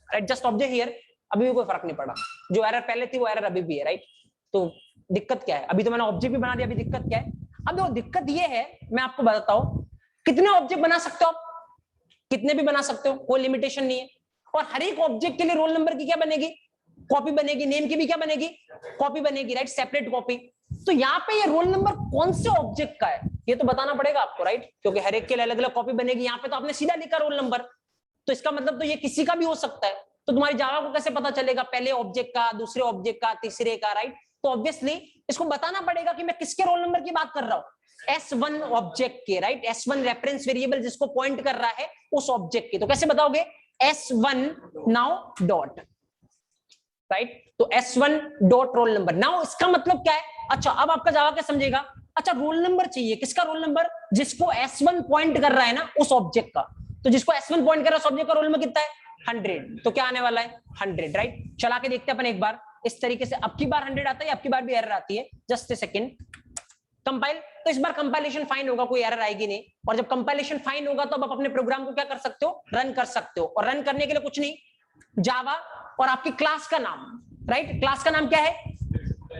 राइट। जस्ट ऑब्जेक्ट हियर, अभी भी कोई फर्क नहीं पड़ा, जो एरर पहले थी वो एरर अभी भी है, राइट। तो दिक्कत क्या है, अभी तो मैंने ऑब्जेक्ट भी बना दिया, अभी दिक्कत क्या है, अब देखो दिक्कत ये है, मैं आपको बताता हूं, कितने ऑब्जेक्ट बना सकते हो आप, कितने भी बना सकते हो, कोई लिमिटेशन नहीं है। और हर एक ऑब्जेक्ट के लिए रोल नंबर की क्या बनेगी, कॉपी बनेगी, नेम की भी क्या बनेगी, कॉपी बनेगी, राइट, सेपरेट कॉपी। तो यहाँ पे ये रोल नंबर कौन से ऑब्जेक्ट का है ये तो बताना पड़ेगा आपको, राइट, क्योंकि हर एक के लिए अलग अलग कॉपी बनेगी। यहाँ पे तो आपने सीधा लिखा रोल नंबर, तो इसका मतलब तो ये किसी का भी हो सकता है। तो तुम्हारी जावा को कैसे पता चलेगा, पहले ऑब्जेक्ट का, दूसरे ऑब्जेक्ट का, तीसरे का, राइट। तो ऑब्वियसली इसको बताना पड़ेगा कि मैं किसके रोल नंबर की बात कर रहा हूँ, S1 ऑब्जेक्ट के, राइट। S1 रेफरेंस वेरिएबल जिसको पॉइंट कर रहा है उस ऑब्जेक्ट के। तो कैसे बताओगे, S1 नाउ डॉट, राइट। तो S1 dot roll number. Now इसका मतलब क्या है, अच्छा अब आपका जावा क्या समझेगा, अच्छा रोल नंबर चाहिए, किसका रोल नंबर, जिसको S1 पॉइंट कर रहा है ना उस ऑब्जेक्ट का। तो जिसको S1 पॉइंट कर रहा है उस ऑब्जेक्ट का रोल नंबर कितना है 100, तो क्या आने वाला है 100, राइट। चला के देखते हैं अपन एक बार इस तरीके से, अब की बार 100 आता है, अब की बार भी एरर आती है, जस्ट ए सेकंड, कंपाइल। तो इस बार कंपाइलेशन फाइन होगा, कोई एरर आएगी नहीं। और जब कंपाइलेशन फाइन होगा तो अब आप अपने प्रोग्राम को क्या कर सकते हो, रन कर सकते हो। और रन करने के लिए कुछ नहीं, जावा और आपकी क्लास का नाम, राइट। क्लास का नाम क्या है,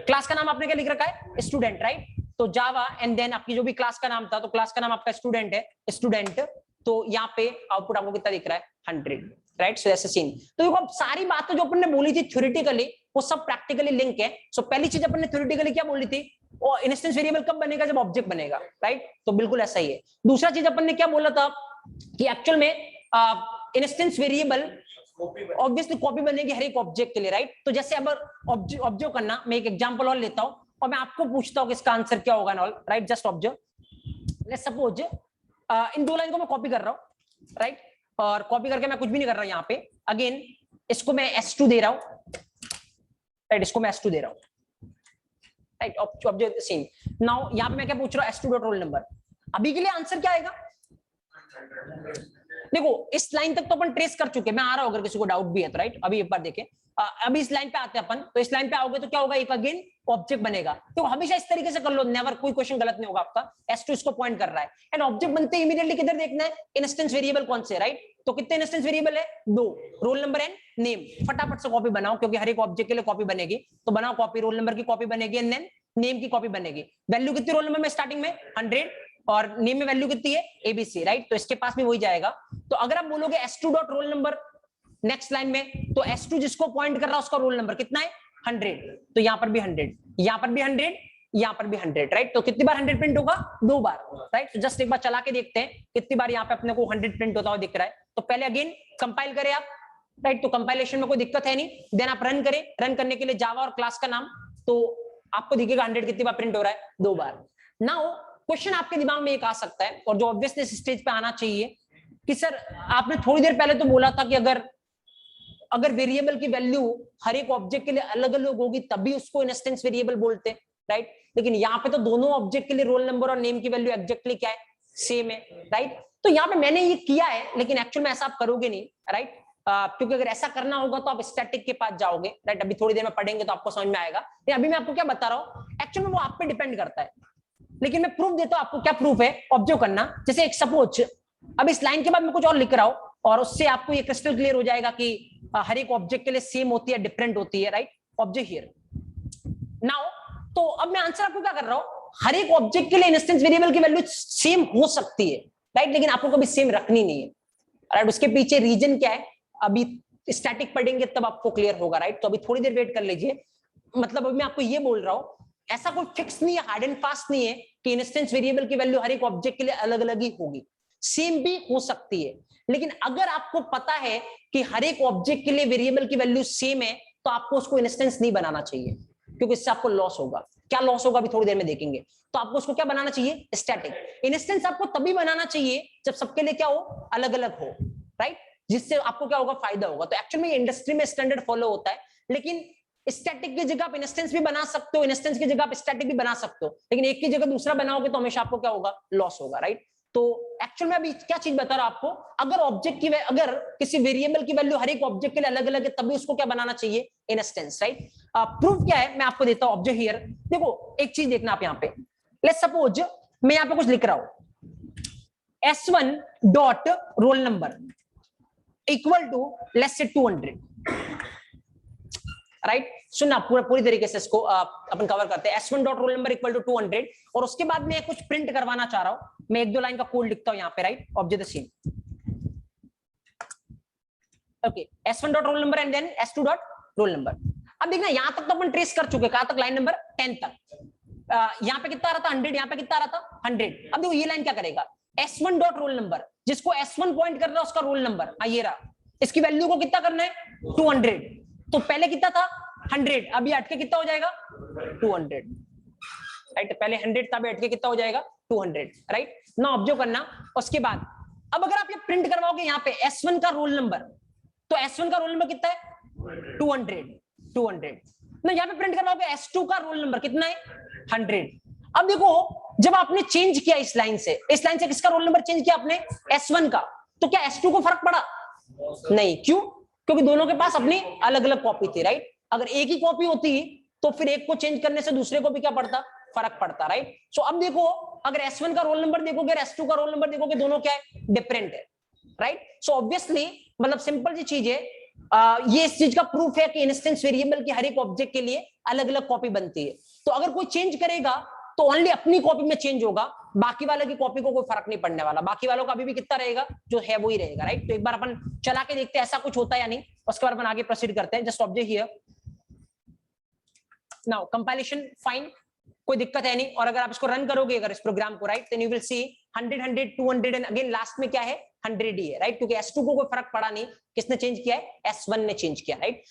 क्लास का नाम आपने क्या लिख रखा है, स्टूडेंट, राइट। तो जावा एंड देन आपकी जो भी क्लास का नाम था, तो क्लास का नाम आपका स्टूडेंट है, स्टूडेंट। तो यहाँ पे आउटपुट आपको कितना दिख रहा है 100, राइट। सो ऐसे सीन। तो देखो अब सारी बातें जो अपन ने बोली थी थ्योरेटिकली वो सब प्रैक्टिकली लिंक है। सो पहली चीज अपन ने थ्योरेटिकली क्या बोली थी, और इंस्टेंस वेरिएबल कब बनेगा, जब ऑब्जेक्ट बनेगा, राइट। तो बिल्कुल ऐसा ही है। दूसरा चीज अपन ने क्या बोला था कि एक्चुअल में इंस्टेंस वेरिएबल ऑब्वियसली कॉपी बनेगी हर एक ऑब्जेक्ट के लिए, राइट। तो जैसे अब ऑब्जर्व करना, मैं एक एग्जांपल और लेता हूं और मैं आपको पूछता हूं कि इसका आंसर क्या होगा, all right. Just observe, let's suppose in दो लाइन को मैं कॉपी कर रहा हूं, राइट। और कॉपी करके मैं कुछ भी नहीं कर रहा यहाँ पे, अगेन इसको मैं S2 दे रहा हूं, राइट, इसको मैं S2 दे रहा हूं, right. Observe the scene. Now यहाँ पे मैं क्या पूछ रहा हूँ, S2 डॉट रोल नंबर। अभी के लिए आंसर क्या आएगा, देखो इस लाइन तक तो अपन ट्रेस कर चुके, मैं आ रहा हूं अगर किसी को डाउट भी है तो, राइट। अभी एक बार देखें, अभी इस लाइन पे आते हैं अपन, तो इस लाइन पे आओगे तो क्या होगा, एक अगेन ऑब्जेक्ट बनेगा। तो हमेशा इस तरीके से कर लो, नेवर कोई क्वेश्चन गलत नहीं होगा आपका। S2 इसको पॉइंट कर रहा है एंड ऑब्जेक्ट बनते ही इमीडिएटली किधर देखना है, इंस्टेंस वेरिएबल कौन से, राइट। तो कितने इंस्टेंस वेरिएबल है, 2, रोल नंबर एंड नेम। फटाफट से कॉपी बनाओ क्योंकि हर एक ऑब्जेक्ट के लिए कॉपी बनेगी, तो बनाओ कॉपी, रोल नंबर की कॉपी बनेगी एंड देन नेम की कॉपी बनेगी। वैल्यू कितनी रोल नंबर में स्टार्टिंग में 100 और नेम में वैल्यू कितनी है ABC, राइट। तो इसके पास भी वही जाएगा। तो अगर आप बोलोगे S2 dot roll number next line में, तो S2 जिसको पॉइंट कर रहा है उसका रोल नंबर कितना है 100, तो यहां पर भी 100, यहां पर भी 100, यहां पर भी 100, राइट। तो कितनी बार 100 प्रिंट होगा, 2 बार, राइट। तो जस्ट एक बार चला के देखते हैं कितनी बार यहाँ पे अपने को 100 प्रिंट होता हुआ दिख रहा है। तो पहले अगेन कंपाइल करें आप, राइट। तो कंपाइलेशन में कोई दिक्कत है नहीं, देन आप रन करें। रन करने के लिए जावा और क्लास का नाम, तो आपको दिखेगा 100 कितनी बार प्रिंट हो रहा है, 2 बार। नाउ क्वेश्चन आपके दिमाग में एक आ सकता है, और जो ऑब्वियसली स्टेज पे आना चाहिए कि सर आपने थोड़ी देर पहले तो बोला था कि अगर वेरिएबल की वैल्यू हर एक ऑब्जेक्ट के लिए अलग अलग होगी तभी उसको इंस्टेंस वेरिएबल बोलते हैं, राइट। लेकिन यहाँ पे तो दोनों ऑब्जेक्ट के लिए रोल नंबर और नेम की वैल्यू एग्जैक्टली क्या है, सेम है, राइट। तो यहाँ पे मैंने ये किया है, लेकिन एक्चुअल में ऐसा आप करोगे नहीं, राइट। क्योंकि अगर ऐसा करना होगा तो आप स्टैटिक के पास जाओगे, राइट। अभी थोड़ी देर में पढ़ेंगे तो आपको समझ में आएगा। अभी मैं आपको क्या बता रहा हूँ, एक्चुअल में वो आप पे डिपेंड करता है, लेकिन मैं प्रूफ देता हूं आपको। क्या प्रूफ है, ऑब्जर्व करना। जैसे एक सपोज अब इस लाइन के बाद मैं कुछ और लिख रहा हूं और उससे आपको ये क्रिस्टल क्लियर हो जाएगा कि हर एक ऑब्जेक्ट के लिए सेम होती है, डिफरेंट होती है, राइट। Observe here now. तो अब मैं आंसर आपको क्या कर रहा हूं, हर एक ऑब्जेक्ट के लिए इंस्टेंस वेरिएबल की वैल्यू सेम हो सकती है, राइट, लेकिन आपको कभी सेम रखनी नहीं है, राइट। उसके पीछे रीजन क्या है, अभी स्टैटिक पढ़ेंगे तब आपको क्लियर होगा, राइट। तो अभी थोड़ी देर वेट कर लीजिए। मतलब अभी मैं आपको ये बोल रहा हूं, ऐसा कोई फिक्स नहीं है, हार्ड एंड फास्ट नहीं है कि इंस्टेंस वेरिएबल की वैल्यू हर एक ऑब्जेक्ट के लिए अलग अलग ही होगी, सेम भी हो सकती है। लेकिन अगर आपको पता है कि हर एक ऑब्जेक्ट के लिए वेरिएबल की वैल्यू सेम है, तो आपको उसको इंस्टेंस नहीं बनाना चाहिए, क्योंकि इससे आपको लॉस होगा। क्या लॉस होगा अभी थोड़ी देर में देखेंगे। तो आपको उसको क्या बनाना चाहिए, स्टैटिक। इंस्टेंस आपको तभी बनाना चाहिए जब सबके लिए क्या हो, अलग अलग हो, राइट, जिससे आपको क्या होगा, फायदा होगा। तो एक्चुअली में इंडस्ट्री में स्टैंडर्ड फॉलो होता है, लेकिन स्टैटिक की जगह आप इंस्टेंस भी बना सकते हो, इंस्टेंस की जगह आप स्टैटिक भी बना सकते हो, लेकिन एक की जगह दूसरा बनाओगे तो हमेशा आपको क्या होगा, लॉस होगा, राइट। तो एक्चुअल में अभी क्या चीज बता रहा हूं आपको, अगर ऑब्जेक्ट की अगर किसी वेरिएबल की वैल्यू हर एक ऑब्जेक्ट के लिए अलग अलग है, तभी उसको क्या बनाना चाहिए, इंस्टेंस, राइट। प्रूफ क्या है, मैं आपको देता हूं ऑब्जेक्ट हियर। देखो एक चीज देखना आप यहाँ पे, लेट्स सपोज मैं यहाँ पे कुछ लिख रहा हूं, S1 dot roll number equal to let's say 200, right. सुनना पूरी तरीके से इसको अपन कवर करते हैं। S1 dot roll number equal to 200, और उसके बाद मैं कुछ प्रिंट करवाना चाह रहा हूं, मैं एक दो लाइन का कोड लिखता हूं यहाँ पे, right. Object the scene, okay, S1 dot roll number and then S2 dot roll number. अब देखना यहां तक तो अपन ट्रेस कर चुके, कहां तक, लाइन नंबर 10 तक। यहाँ पे कितना आ रहा था 100, यहाँ पे कितना आ रहा था 100। अब देखो ये लाइन क्या करेगा, S1 डॉट रोल नंबर, जिसको S1 पॉइंट कर रहा है उसका रोल नंबर, ये रहा, इसकी वैल्यू को कितना करना है 200। तो पहले कितना था 100, अभी हटके कितना हो जाएगा 200, राइट। पहले 100 था, अभी हटके कितना हो जाएगा 200, राइट ना। ऑब्जर्व करना, उसके बाद अब अगर आप ये प्रिंट करवाओगे यहाँ पे S1 का रोल नंबर, तो S1 का रोल नंबर कितना है 200 ना। यहाँ पे प्रिंट करवाओगे S2 का रोल नंबर कितना है 100। अब देखो जब आपने चेंज किया इस लाइन से किसका रोल नंबर चेंज किया आपने, S1 का, तो क्या S2 को फर्क पड़ा, नहीं। क्यों, क्योंकि दोनों के पास अपनी अलग अलग कॉपी थी, राइट। अगर एक ही कॉपी होती तो फिर एक को चेंज करने से दूसरे को भी क्या पड़ता, फर्क पड़ता, राइट। सो अब देखो अगर S1 का रोल नंबर देखोगे, S2 का रोल नंबर देखोगे, दोनों क्या है, डिफरेंट है, राइट। सो ऑब्वियसली मतलब सिंपल सी चीज है, ये इस चीज का प्रूफ है कि इंस्टेंस वेरिएबल की हर एक ऑब्जेक्ट के लिए अलग अलग कॉपी बनती है। तो अगर कोई चेंज करेगा तो ओनली अपनी कॉपी में चेंज होगा, बाकी वाले की कॉपी को कोई फर्क नहीं पड़ने वाला, बाकी वालों का अभी भी कितना रहेगा जो है वो ही रहेगा, राइट। तो एक बार अपन चला के देखते हैं ऐसा कुछ होता है या नहीं, उसके बाद अपन आगे प्रोसीड करते हैं। Just object here now, compilation fine, कोई दिक्कत है नहीं। और अगर आप इसको रन करोगे अगर इस प्रोग्राम को, right, then you will see 100 100 200 and again last में क्या है 100 ही है, राइट। क्योंकि S2 को कोई फर्क पड़ा नहीं, किसने चेंज किया है, S1 ने चेंज किया, राइट।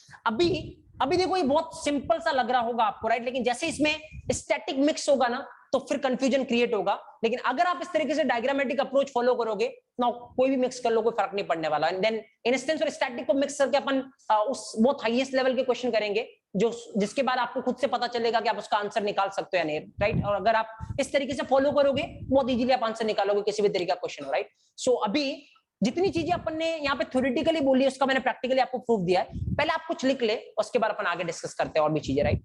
अभी देखो ये बहुत सिंपल सा लग रहा होगा आपको, राइट, लेकिन जैसे इसमें स्टैटिक मिक्स होगा ना तो फिर कंफ्यूजन क्रिएट होगा। लेकिन अगर आप इस तरीके से डायग्रामेटिक अप्रोच फॉलो करोगे ना, कोई भी मिक्स कर लो कोई फर्क नहीं पड़ने वाला। एंड देन इंस्टेंस और स्टैटिक को मिक्स करके अपन उस बहुत हाईएस्ट लेवल के क्वेश्चन करेंगे, जो जिसके बाद आपको खुद से पता चलेगा कि आप उसका आंसर निकाल सकते हो या नहीं, राइट। और अगर आप इस तरीके से फॉलो करोगे बहुत इजीली आप आंसर निकालोगे किसी भी तरीके का क्वेश्चन हो, राइट। सो अभी जितनी चीजें अपन ने यहाँ पे थ्योरेटिकली बोली है उसका मैंने प्रैक्टिकली आपको प्रूफ दिया है। पहले आप कुछ लिख ले, उसके बाद अपन आगे डिस्कस करते हैं और भी चीजें, राइट।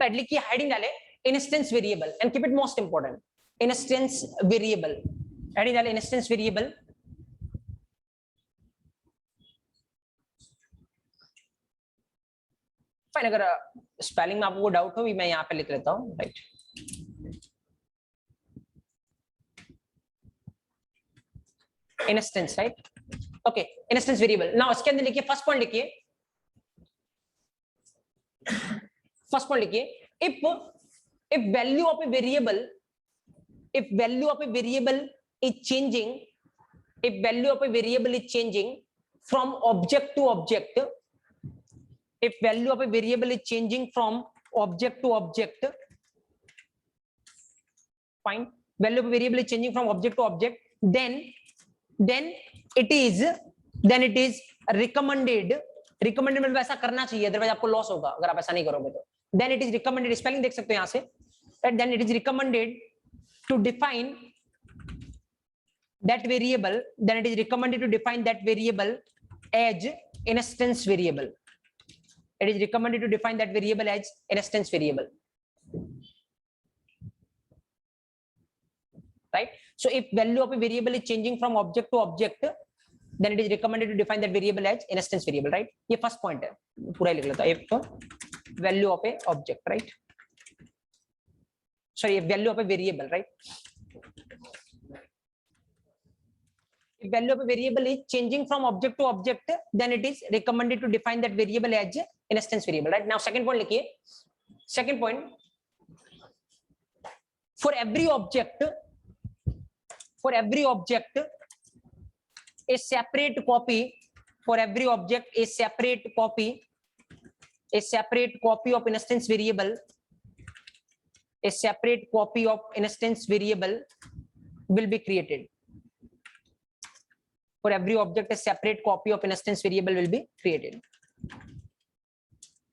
लिखिए हेडिंग डाले instance variable and keep it most important, instance variable, heading डाले इंस्टेंस वेरिएबल। फाइन, अगर स्पेलिंग में आपको डाउट हो भी मैं यहाँ पे लिख लेता हूँ, right. Instance, right, okay, instance variable. Now इसके अंदर लिखिए फर्स्ट पॉइंट लिखिए, फर्स्ट पॉइंट लिखिए, if value of a variable is changing, if value of a variable is changing from object to object, if value of a variable is changing from object to object, fine, value of a variable is changing from object to object, then it is recommended मतलब ऐसा करना चाहिए, अदरवाइज आपको लॉस होगा अगर आप ऐसा नहीं करोगे तो। then it is recommended, spelling देख सकते हो यहां से, then it is recommended to define that variable, then it is recommended to define that variable as instance variable, it is recommended to define that variable as instance variable, right. So if value of a variable is changing from object to object, then it is recommended to define that variable as instance variable, right. ये फर्स्ट पॉइंट है, पूरा लिख लेता हूं, if value of a object, right, sorry, value of a variable, right, if value of a variable is changing from object to object, then it is recommended to define that variable as instance variable, right. Now second point लिखिए, second point, for every object a separate copy, for every object a separate copy of instance variable, a separate copy of instance variable will be created. For every object, a separate copy of instance variable will be created.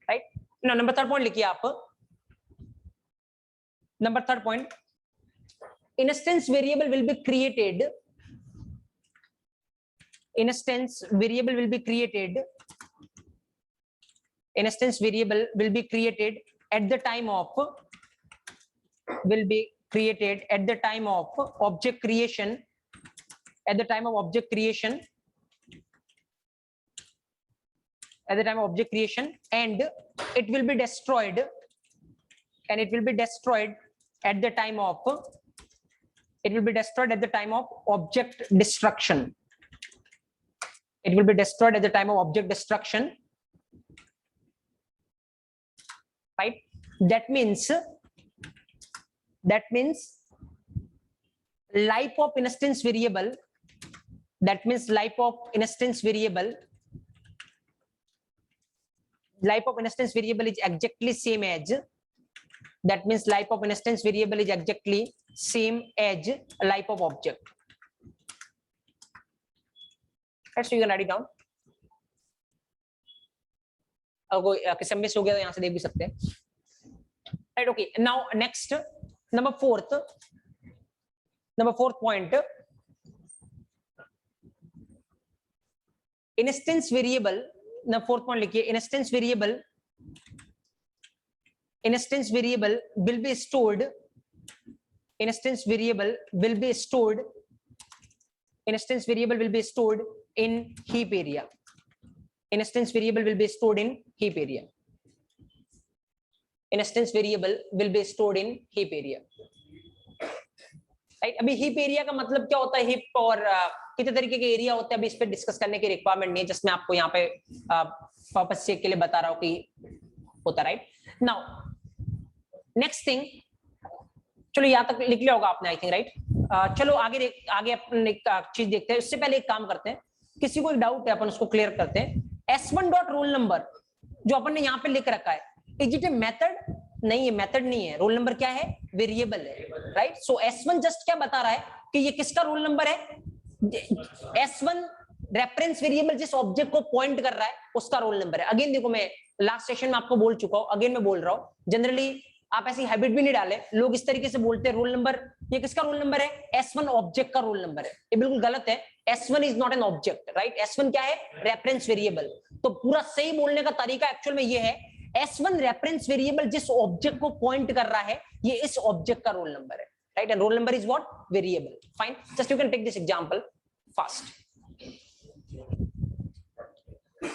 Right? Now, number third point लिखिए आप. Number third point, instance variable will be created. Instance variable will be created. Instance variable will be created at the time of object creation. At the time of object creation. At the time of object creation, and it will be destroyed. And it will be destroyed at the time of. It will be destroyed at the time of object destruction. It will be destroyed at the time of object destruction. Right? That means life of instance variable. That means life of instance variable. Life of instance variable is exactly same as. That means life of instance variable is exactly same as life of object. Right, so you can write it down. अगर किसी मिस हो गया तो यहाँ से देख भी सकते हैं. Right, okay. Now next, number fourth point. Instance variable. Now fourth point लिखिए. Instance variable will be stored. Instance variable will be stored in heap area. Instance variable will be stored in heap area. Instance variable will be stored in heap area. Right? अभी heap area का मतलब क्या होता है? heap और कितने तरीके के एरिया होते हैं अभी इस पे डिस्कस करने की रिक्वायरमेंट नहीं है, जिसमें आपको यहाँ पे पर्पस से के लिए बता रहा हूँ कि होता है. राइट नाउ नेक्स्ट थिंग, चलो यहाँ तक लिख लिया होगा आपने आई थिंक. राइट चलो आगे अपन एक चीज देखते हैं. उससे पहले एक काम करते हैं, किसी को एक डाउट है अपन उसको क्लियर करते हैं. S1 डॉट रोल नंबर जो अपन ने यहाँ पे लिख रखा है, इज इट ए मेथड? नहीं है, मेथड नहीं है. रोल नंबर क्या है? वेरिएबल है. राइट सो S1 जस्ट क्या बता रहा है कि ये किसका रोल नंबर है? S1 रेफरेंस वेरिएबल जिस ऑब्जेक्ट को पॉइंट कर रहा है उसका रोल नंबर है. अगेन देखो, मैं लास्ट सेशन में आपको बोल चुका हूं, अगेन मैं बोल रहा हूं, जनरली आप ऐसी हैबिट भी नहीं डाले. लोग इस तरीके से बोलते हैं रोल नंबर, ये किसका रोल नंबर है? S1 ऑब्जेक्ट का रोल नंबर है. ये बिल्कुल गलत है. S1 is not an object. Right S1 क्या है? Reference variable. तो पूरा सही बोलने का तरीका एक्चुअल में ये है, S1 रेफरेंस वेरिएबल जिस ऑब्जेक्ट को पॉइंट कर रहा है ये इस ऑब्जेक्ट का रोल नंबर है. Right and roll number is what? Variable. Fine, just you can take this example fast.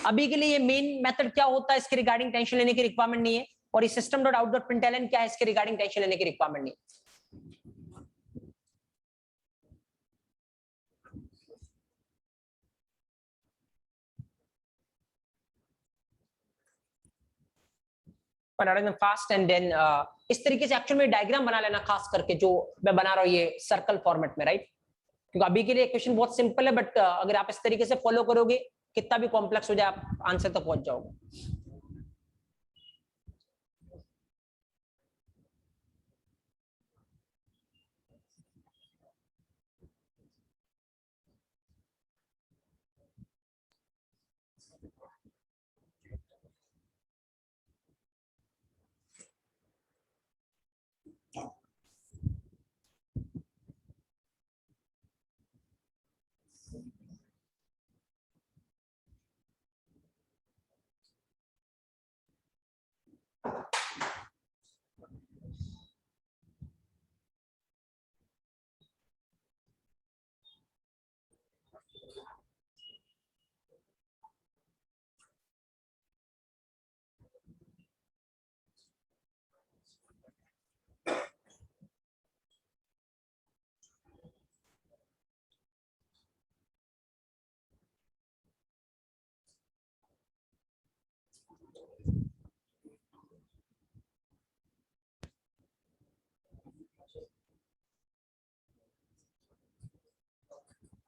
अभी के लिए ये मेन मेथड क्या होता है इसके रिगार्डिंग टेंशन लेने की रिक्वायरमेंट नहीं है, और ये system dot out dot println क्या है इसके रिगार्डिंग टेंशन लेने की रिक्वायरमेंट नहीं है. फास्ट एंड देन इस तरीके से एक्चुअल में डायग्राम बना लेना, खास करके जो मैं बना रहा हूँ ये सर्कल फॉर्मेट में. राइट क्योंकि अभी के लिए क्वेश्चन बहुत सिंपल है, बट अगर आप इस तरीके से फॉलो करोगे, कितना भी कॉम्प्लेक्स हो जाए आप आंसर तक पहुंच जाओगे.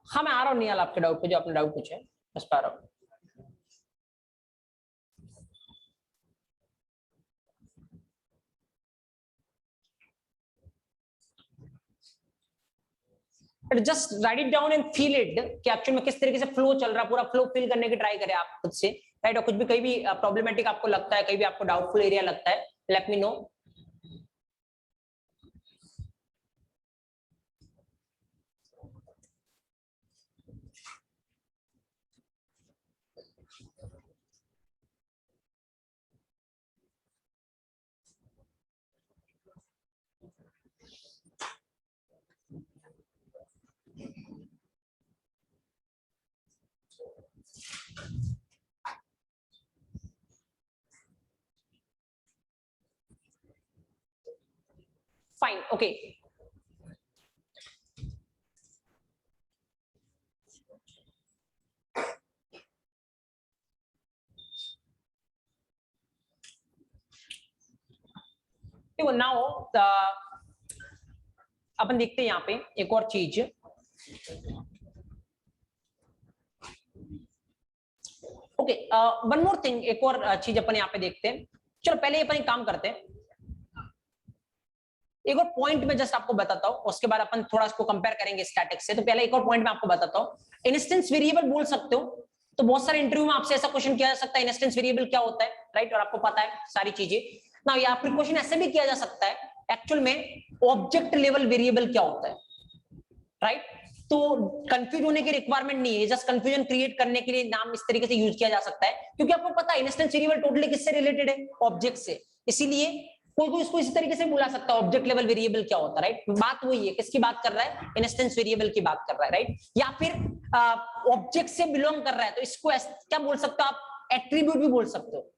हाँ मैं आ रहा हूँ निहाल आपके डाउट पे, जो आपने डाउट पूछे बस पा रहा हूँ. Just write it down and feel it कि एक्चुअल में किस तरीके से फ्लो चल रहा है, पूरा फ्लो फील करने की ट्राई करें आप खुद से, राइट। और कुछ भी कहीं भी प्रॉब्लमेटिक आपको लगता है, कहीं भी आपको डाउटफुल एरिया लगता है, let me know. Fine, okay. देखो नाउ अपन देखते हैं यहाँ पे एक और चीज। ओके, वन मोर थिंग, एक और चीज अपन यहाँ पे देखते हैं। चलो पहले अपन एक काम करते हैं, एक और पॉइंट में जस्ट आपको बताता हूँ, उसके बाद अपन थोड़ा इसको कंपेयर करेंगे स्टैटिक से। तो पहले एक और पॉइंट में आपको बताता हूँ, इंस्टेंस वेरिएबल बोल सकते हो। तो बहुत सारे इंटरव्यू में आपसे ऐसा क्वेश्चन किया जा सकता है, इंस्टेंस वेरिएबल क्या होता है, राइट। और आपको पता है सारी चीजें ना। या फिर क्वेश्चन ऐसे भी किया जा सकता है, एक्चुअल में ऑब्जेक्ट लेवल वेरिएबल क्या होता है, राइट। तो कंफ्यूज होने की रिक्वायरमेंट नहीं है, जस्ट कंफ्यूजन क्रिएट करने के लिए नाम इस तरीके से यूज किया जा सकता है, क्योंकि आपको पता है इंस्टेंस वेरिएबल टोटली किससे रिलेटेड है, ऑब्जेक्ट से। इसीलिए कोई इसको इसी तरीके से बुला सकता है, ऑब्जेक्ट लेवल वेरिएबल क्या होता है, राइट। बात वही है, किसकी बात कर रहा है, इंस्टेंस वेरिएबल की बात कर रहा है, राइट। या फिर ऑब्जेक्ट से बिलोंग कर रहा है, तो इसको क्या बोल सकते हो आप, एट्रीब्यूट भी बोल सकते हो,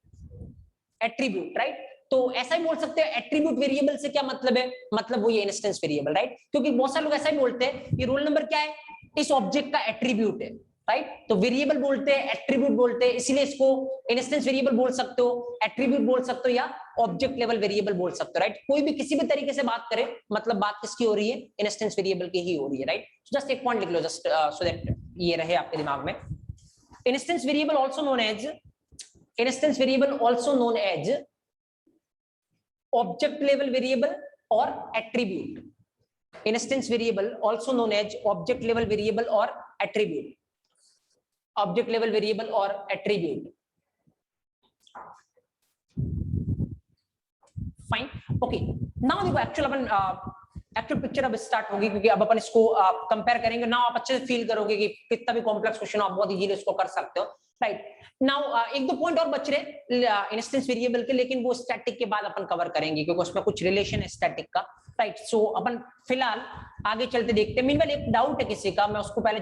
एट्रीब्यूट, राइट। तो ऐसा ही बोल सकते हैं, एट्रीब्यूट वेरिएबल से क्या मतलब है, मतलब वही है इंस्टेंस वेरिएबल, राइट। क्योंकि बहुत सारे लोग ऐसा ही बोलते हैं, ये रोल नंबर क्या है, इस ऑब्जेक्ट का एट्रीब्यूट है, राइट। तो वेरिएबल बोलते हैं, एट्रीब्यूट बोलते हैं, इसीलिए इसको इंस्टेंस वेरिएबल बोल सकते हो, एट्रीब्यूट बोल सकते हो, या ऑब्जेक्ट लेवल वेरिएबल बोल सकते हो, राइट। कोई भी किसी भी तरीके से बात करे, मतलब बात किसकी हो रही है, इंस्टेंस वेरिएबल की ही हो रही है, राइट। जस्ट एक पॉइंट लिख लो, जस्ट सो दैट ये रहे आपके दिमाग में। Instance variable also known as, instance variable also known as object level variable or attribute. Instance variable also known as object level variable or attribute. Object level variable or attribute. Fine. Okay. Now देखो एक्चुअल अपन एक्चुअल पिक्चर अब स्टार्ट होगी, क्योंकि अब अपन इसको कंपेयर करेंगे ना। आप अच्छे से फील करोगे कि कितना भी कॉम्प्लेक्स क्वेश्चन आप बहुत इजीली इसको कर सकते हो, राइट। नाउ एक दो पॉइंट और बच रहे इंस्टेंस वेरिएबल के, लेकिन वो स्टैटिक के बाद अपन कवर करेंगे, क्योंकि उसमें कुछ रिलेशन है स्टैटिक का, राइट। सो अपन फिलहाल आगे चलते देखते हैं। मीनवाइल एक डाउट है किसी का, मैं उसको पहले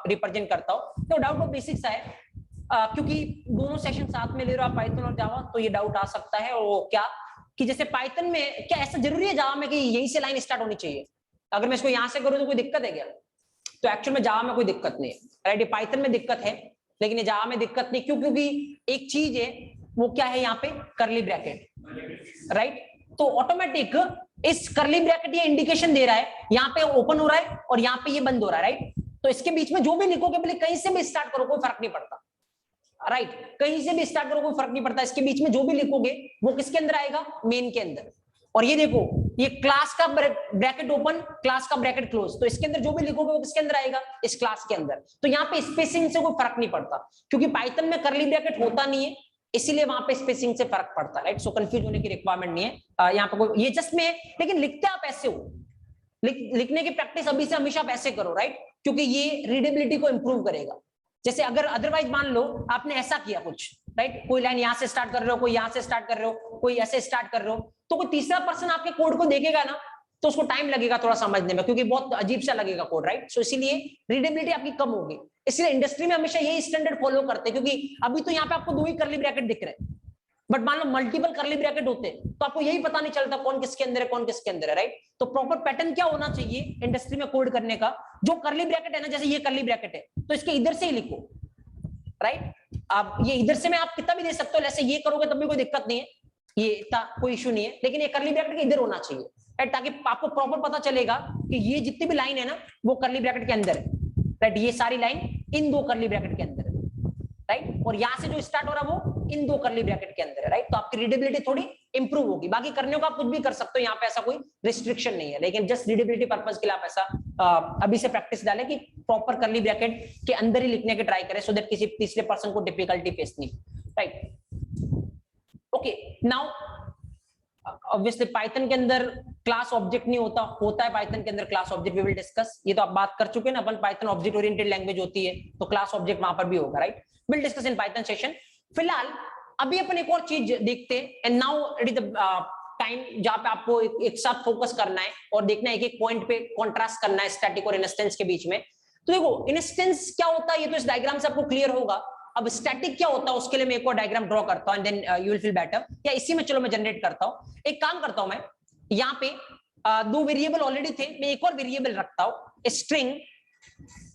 रिप्रेजेंट करता हूँ। तो डाउट वो बेसिक सा है, क्योंकि दोनों सेशन साथ में ले रहे हो आप, पाइथन और जावा, तो ये डाउट आ सकता है। वो क्या कि जैसे पाइथन में क्या ऐसा जरूरी है जावा में कि यहीं से लाइन स्टार्ट होनी चाहिए, अगर मैं इसको यहां से करूं तो कोई दिक्कत है क्या? तो एक्चुअल में जावा में कोई दिक्कत नहीं है, राइट। ये पाइथन में दिक्कत है, लेकिन ये जावा में दिक्कत नहीं। क्यों? क्योंकि एक चीज है, वो क्या है यहाँ पे, करली ब्रैकेट, राइट। तो ऑटोमेटिक इस करली ब्रैकेट ये इंडिकेशन दे रहा है, यहाँ पे ओपन हो रहा है और यहाँ पे ये बंद हो रहा है, राइट। तो इसके बीच में जो भी लिखोगे, बोले कहीं से भी स्टार्ट करो, कोई फर्क नहीं पड़ता, राइट। कहीं से भी स्टार्ट करो, कोई फर्क नहीं पड़ता। इसके बीच में जो भी लिखोगे वो किसके अंदर आएगा, मेन के अंदर। और ये देखो, ये क्लास का ब्रैकेट ओपन, क्लास का ब्रैकेट क्लोज, तो इसके अंदर जो भी लिखोगे वो किसके अंदर आएगा, इस क्लास के अंदर। तो यहाँ पे स्पेसिंग से कोई फर्क नहीं पड़ता, क्योंकि पाइथन में करली ब्रैकेट होता नहीं है, इसीलिए वहां पे स्पेसिंग से फर्क पड़ता है, राइट। सो कंफ्यूज होने की रिक्वायरमेंट नहीं है यहाँ पे कोई, ये जस्ट में। लेकिन लिखते आप ऐसे हो, लिखने की प्रैक्टिस अभी से हमेशा आप ऐसे करो, राइट, क्योंकि ये रीडेबिलिटी को इंप्रूव करेगा। जैसे अगर अदरवाइज मान लो आपने ऐसा किया कुछ, राइट, कोई लाइन यहां से स्टार्ट कर रहे हो, कोई यहां से स्टार्ट कर रहे हो, कोई ऐसे स्टार्ट कर रहे हो, तो कोई तीसरा पर्सन आपके कोड को देखेगा ना, तो उसको टाइम लगेगा थोड़ा समझने में, क्योंकि बहुत अजीब सा लगेगा कोड, राइट। सो इसीलिए रीडेबिलिटी आपकी कम होगी। इसलिए इंडस्ट्री में हमेशा यही स्टैंडर्ड फॉलो करते हैं, क्योंकि अभी तो यहाँ पे आपको 2 ही करली ब्रैकेट दिख रहे हैं, बट मान लो मल्टीपल करली ब्रैकेट होते तो आपको यही पता नहीं चलता कौन किसके अंदर है, कौन किसके अंदर है, राइट। तो प्रॉपर पैटर्न क्या होना चाहिए इंडस्ट्री में कोड करने का, जो करली ब्रैकेट है ना, जैसे ये करली ब्रैकेट है, तो इसके इधर से ही लिखो, राइट। अब ये इधर से मैं आप कितना भी दे सकते हो, ऐसे ये करोगे तब भी कोई दिक्कत नहीं है, ये इतना कोई इशू नहीं है, लेकिन ये करली ब्रैकेट के इधर होना चाहिए, राइट, ताकि आपको प्रॉपर पता चलेगा कि ये जितनी भी लाइन है ना, वो करली ब्रैकेट के अंदर है, राइट। ये सारी लाइन इन 2 करली ब्रैकेट के अंदर है, राइट। और यहां से जो स्टार्ट हो रहा है वो इन 2 करली ब्रैकेट के अंदर है, राइट। तो आपकी रीडेबिलिटी थोड़ी इंप्रूव होगी। बाकी करने को आप कुछ भी कर सकते हो, यहाँ पे ऐसा कोई रिस्ट्रिक्शन नहीं है, लेकिन जस्ट रीडेबिलिटी पर्पस के लिए आप ऐसा अभी से प्रैक्टिस डाले कि प्रॉपर करली ब्रैकेट के अंदर ही लिखने के ट्राई करें, सो दैट किसी तीसरे पर्सन को डिफिकल्टी फेस नहीं, right. Okay, now obviously Python के अंदर क्लास ऑब्जेक्ट नहीं होता, होता है पाइथन के अंदर class object, we will discuss, ये तो आप बात कर चुके हैं ना अपन, पाइथन ऑब्जेक्ट ओरिएंटेड लैंग्वेज होती है तो क्लास ऑब्जेक्ट वहां पर भी होगा, right, will discuss in Python session. फिलहाल अभी अपन एक और चीज देखते हैं, and now it is the time जहां पे आपको एक साथ फोकस करना है और देखना है एक एक पॉइंट पे कॉन्ट्रास्ट करना है स्टैटिक और इंस्टेंस के बीच में। तो देखो इंस्टेंस क्या होता है ये तो इस डायग्राम से आपको क्लियर होगा, अब स्टैटिक क्या होता है उसके लिए मैं एक और डायग्राम ड्रॉ करता हूं, and then you will feel better, या इसी में चलो मैं जनरेट करता हूं, एक काम करता हूं मैं यहाँ पे दो वेरिएबल ऑलरेडी थे, मैं एक और वेरिएबल रखता हूं स्ट्रिंग,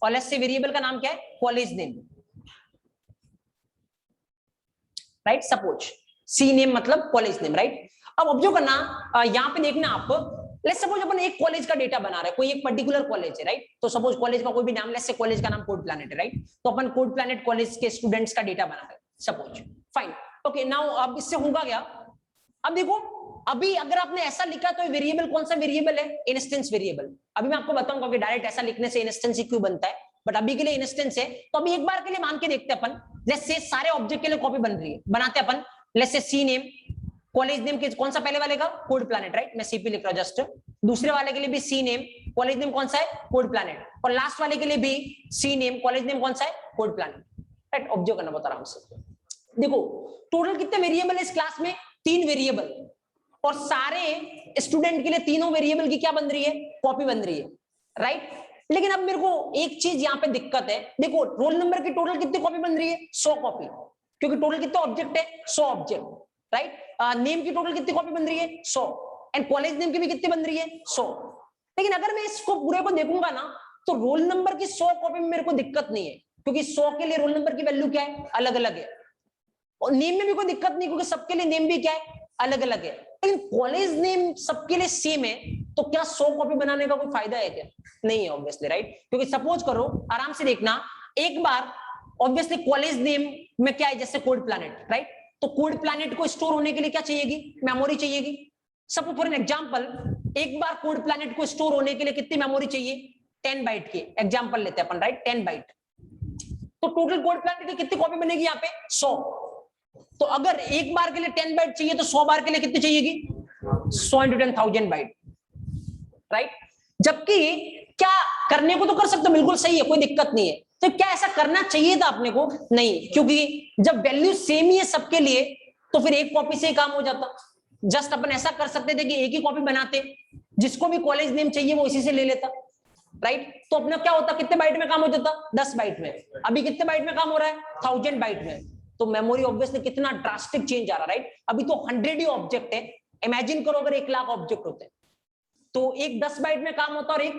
और लेट्स से वेरिएबल का नाम क्या है, college name, right, suppose C name मतलब कॉलेज नेम, राइट। अब ऑब्जर्व करना यहाँ पे देखना आप, लेट्स सपोज अपन एक कॉलेज का डेटा बना रहे हैं, कोई एक पर्टिकुलर कॉलेज है, राइट, तो सपोज कॉलेज का कोई भी नाम, लेट्स से कॉलेज का नाम कोड प्लैनेट है, राइट, तो अपन कोड प्लैनेट कॉलेज के स्टूडेंट्स का डेटा बना रहे हैं सपोज, फाइन, ओके। नाउ अब इससे होगा क्या, अब देखो अभी अगर आपने ऐसा लिखा तो वेरिएबल कौन सा वेरिएबल है, इंस्टेंस वेरिएबल, अभी मैं आपको बताऊंगा कि डायरेक्ट ऐसा लिखने से इंस्टेंस ही क्यों बनता है, बट अभी के लिए इंस्टेंस है, तो अभी एक बार के लिए मान के देखते हैं अपन, लेट्स से सारे ऑब्जेक्ट के लिए कॉपी बन रही है, बनाते हैं अपन, let's say C name, college name के कौन सा पहले वाले का, कोड प्लैनेट, राइट, मैं सीपी लिख रहा हूं जस्ट, दूसरे वाले के लिए भी सी नेम, कॉलेज नेम कौन सा है, कोड प्लैनेट, और लास्ट वाले के लिए भी सी नेम, कॉलेज नेम कौन सा है, कोड प्लैनेट, राइट, ऑब्जर्व करना बहुत आराम से। देखो टोटल कितने वेरिएबल है इस क्लास में, 3 वेरिएबल, और सारे स्टूडेंट के लिए तीनों वेरिएबल की क्या बन रही है, कॉपी बन रही है, राइट। लेकिन अब मेरे को एक चीज यहाँ पे दिक्कत है, देखो रोल नंबर की टोटल कितनी कॉपी बन रही है, 100 कॉपी, क्योंकि टोटल कितने ऑब्जेक्ट है, 100 ऑब्जेक्ट, राइट। नेम की टोटल कितनी कॉपी बन रही है, 100, एंड कॉलेज नेम की भी कितनी बन रही है, 100। लेकिन अगर मैं इसको पूरे को देखूंगा ना, तो रोल नंबर की 100 कॉपी में मेरे को दिक्कत नहीं है, क्योंकि 100 के लिए रोल नंबर की वैल्यू क्या है, अलग अलग है, और नेम में भी कोई दिक्कत नहीं, क्योंकि सबके लिए नेम भी क्या है, अलग अलग है। लेकिन कॉलेज नेम सबके लिए सेम है, तो क्या 100 कॉपी बनाने का कोई फायदा है क्या, नहीं है ऑब्वियसली, राइट, क्योंकि सपोज करो आराम से देखना, एक बार ऑब्वियसली कॉलेज नेम में क्या है, जैसे कोड प्लैनेट, राइट, तो कोड प्लैनेट को स्टोर होने के लिए क्या चाहिएगी, मेमोरी चाहिएगी। सपोज फॉर एन एग्जांपल, एक बार कोड प्लैनेट को स्टोर होने के लिए कितनी मेमोरी चाहिए, 10 बाइट की एग्जांपल लेते हैं अपन, राइट, 10 बाइट, तो टोटल कोड प्लैनेट की कितनी कॉपी बनेगी यहाँ पे, 100। तो अगर एक बार के लिए 10 बाइट चाहिए तो 100 बार के लिए कितनी चाहिएगी, 100 into 10,000 बाइट, राइट। जबकि क्या करने को तो कर सकते हो, बिल्कुल सही है, कोई दिक्कत नहीं है, तो क्या ऐसा करना चाहिए था अपने को, नहीं, क्योंकि जब वैल्यू सेम ही है सबके लिए तो फिर एक कॉपी से ही काम हो जाता। जस्ट अपन ऐसा कर सकते थे कि एक ही कॉपी बनाते, जिसको भी कॉलेज नेम चाहिए वो इसी से ले लेता, राइट, तो अपना क्या होता, कितने बाइट में काम हो जाता, 10 बाइट में, अभी कितने बाइट में काम हो रहा है, 1000 बाइट में, तो मेमोरी ऑब्वियसली कितना ड्रास्टिक चेंज आ रहा है, राइट। अभी तो 100 ही ऑब्जेक्ट है, इमेजिन करो अगर 1 लाख ऑब्जेक्ट होते तो एक 10 बाइट में काम होता और एक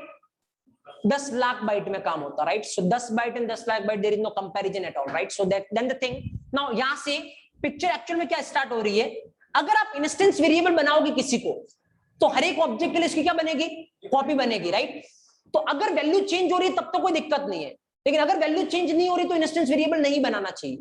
10 लाख बाइट में काम होता, right. So 10 byte and 10 lakh byte, there is no comparison at all, right. So that then the thing, now यहां से पिक्चर एक्चुअल में क्या स्टार्ट हो रही है, अगर आप इंस्टेंस वेरिएबल बनाओगे किसी को, तो हर एक ऑब्जेक्ट के लिए इसकी क्या बनेगी, कॉपी बनेगी, राइट। तो अगर वैल्यू चेंज हो रही है तब तो कोई दिक्कत नहीं है, लेकिन अगर वैल्यू चेंज नहीं हो रही तो इंस्टेंस वेरिएबल नहीं बनाना चाहिए,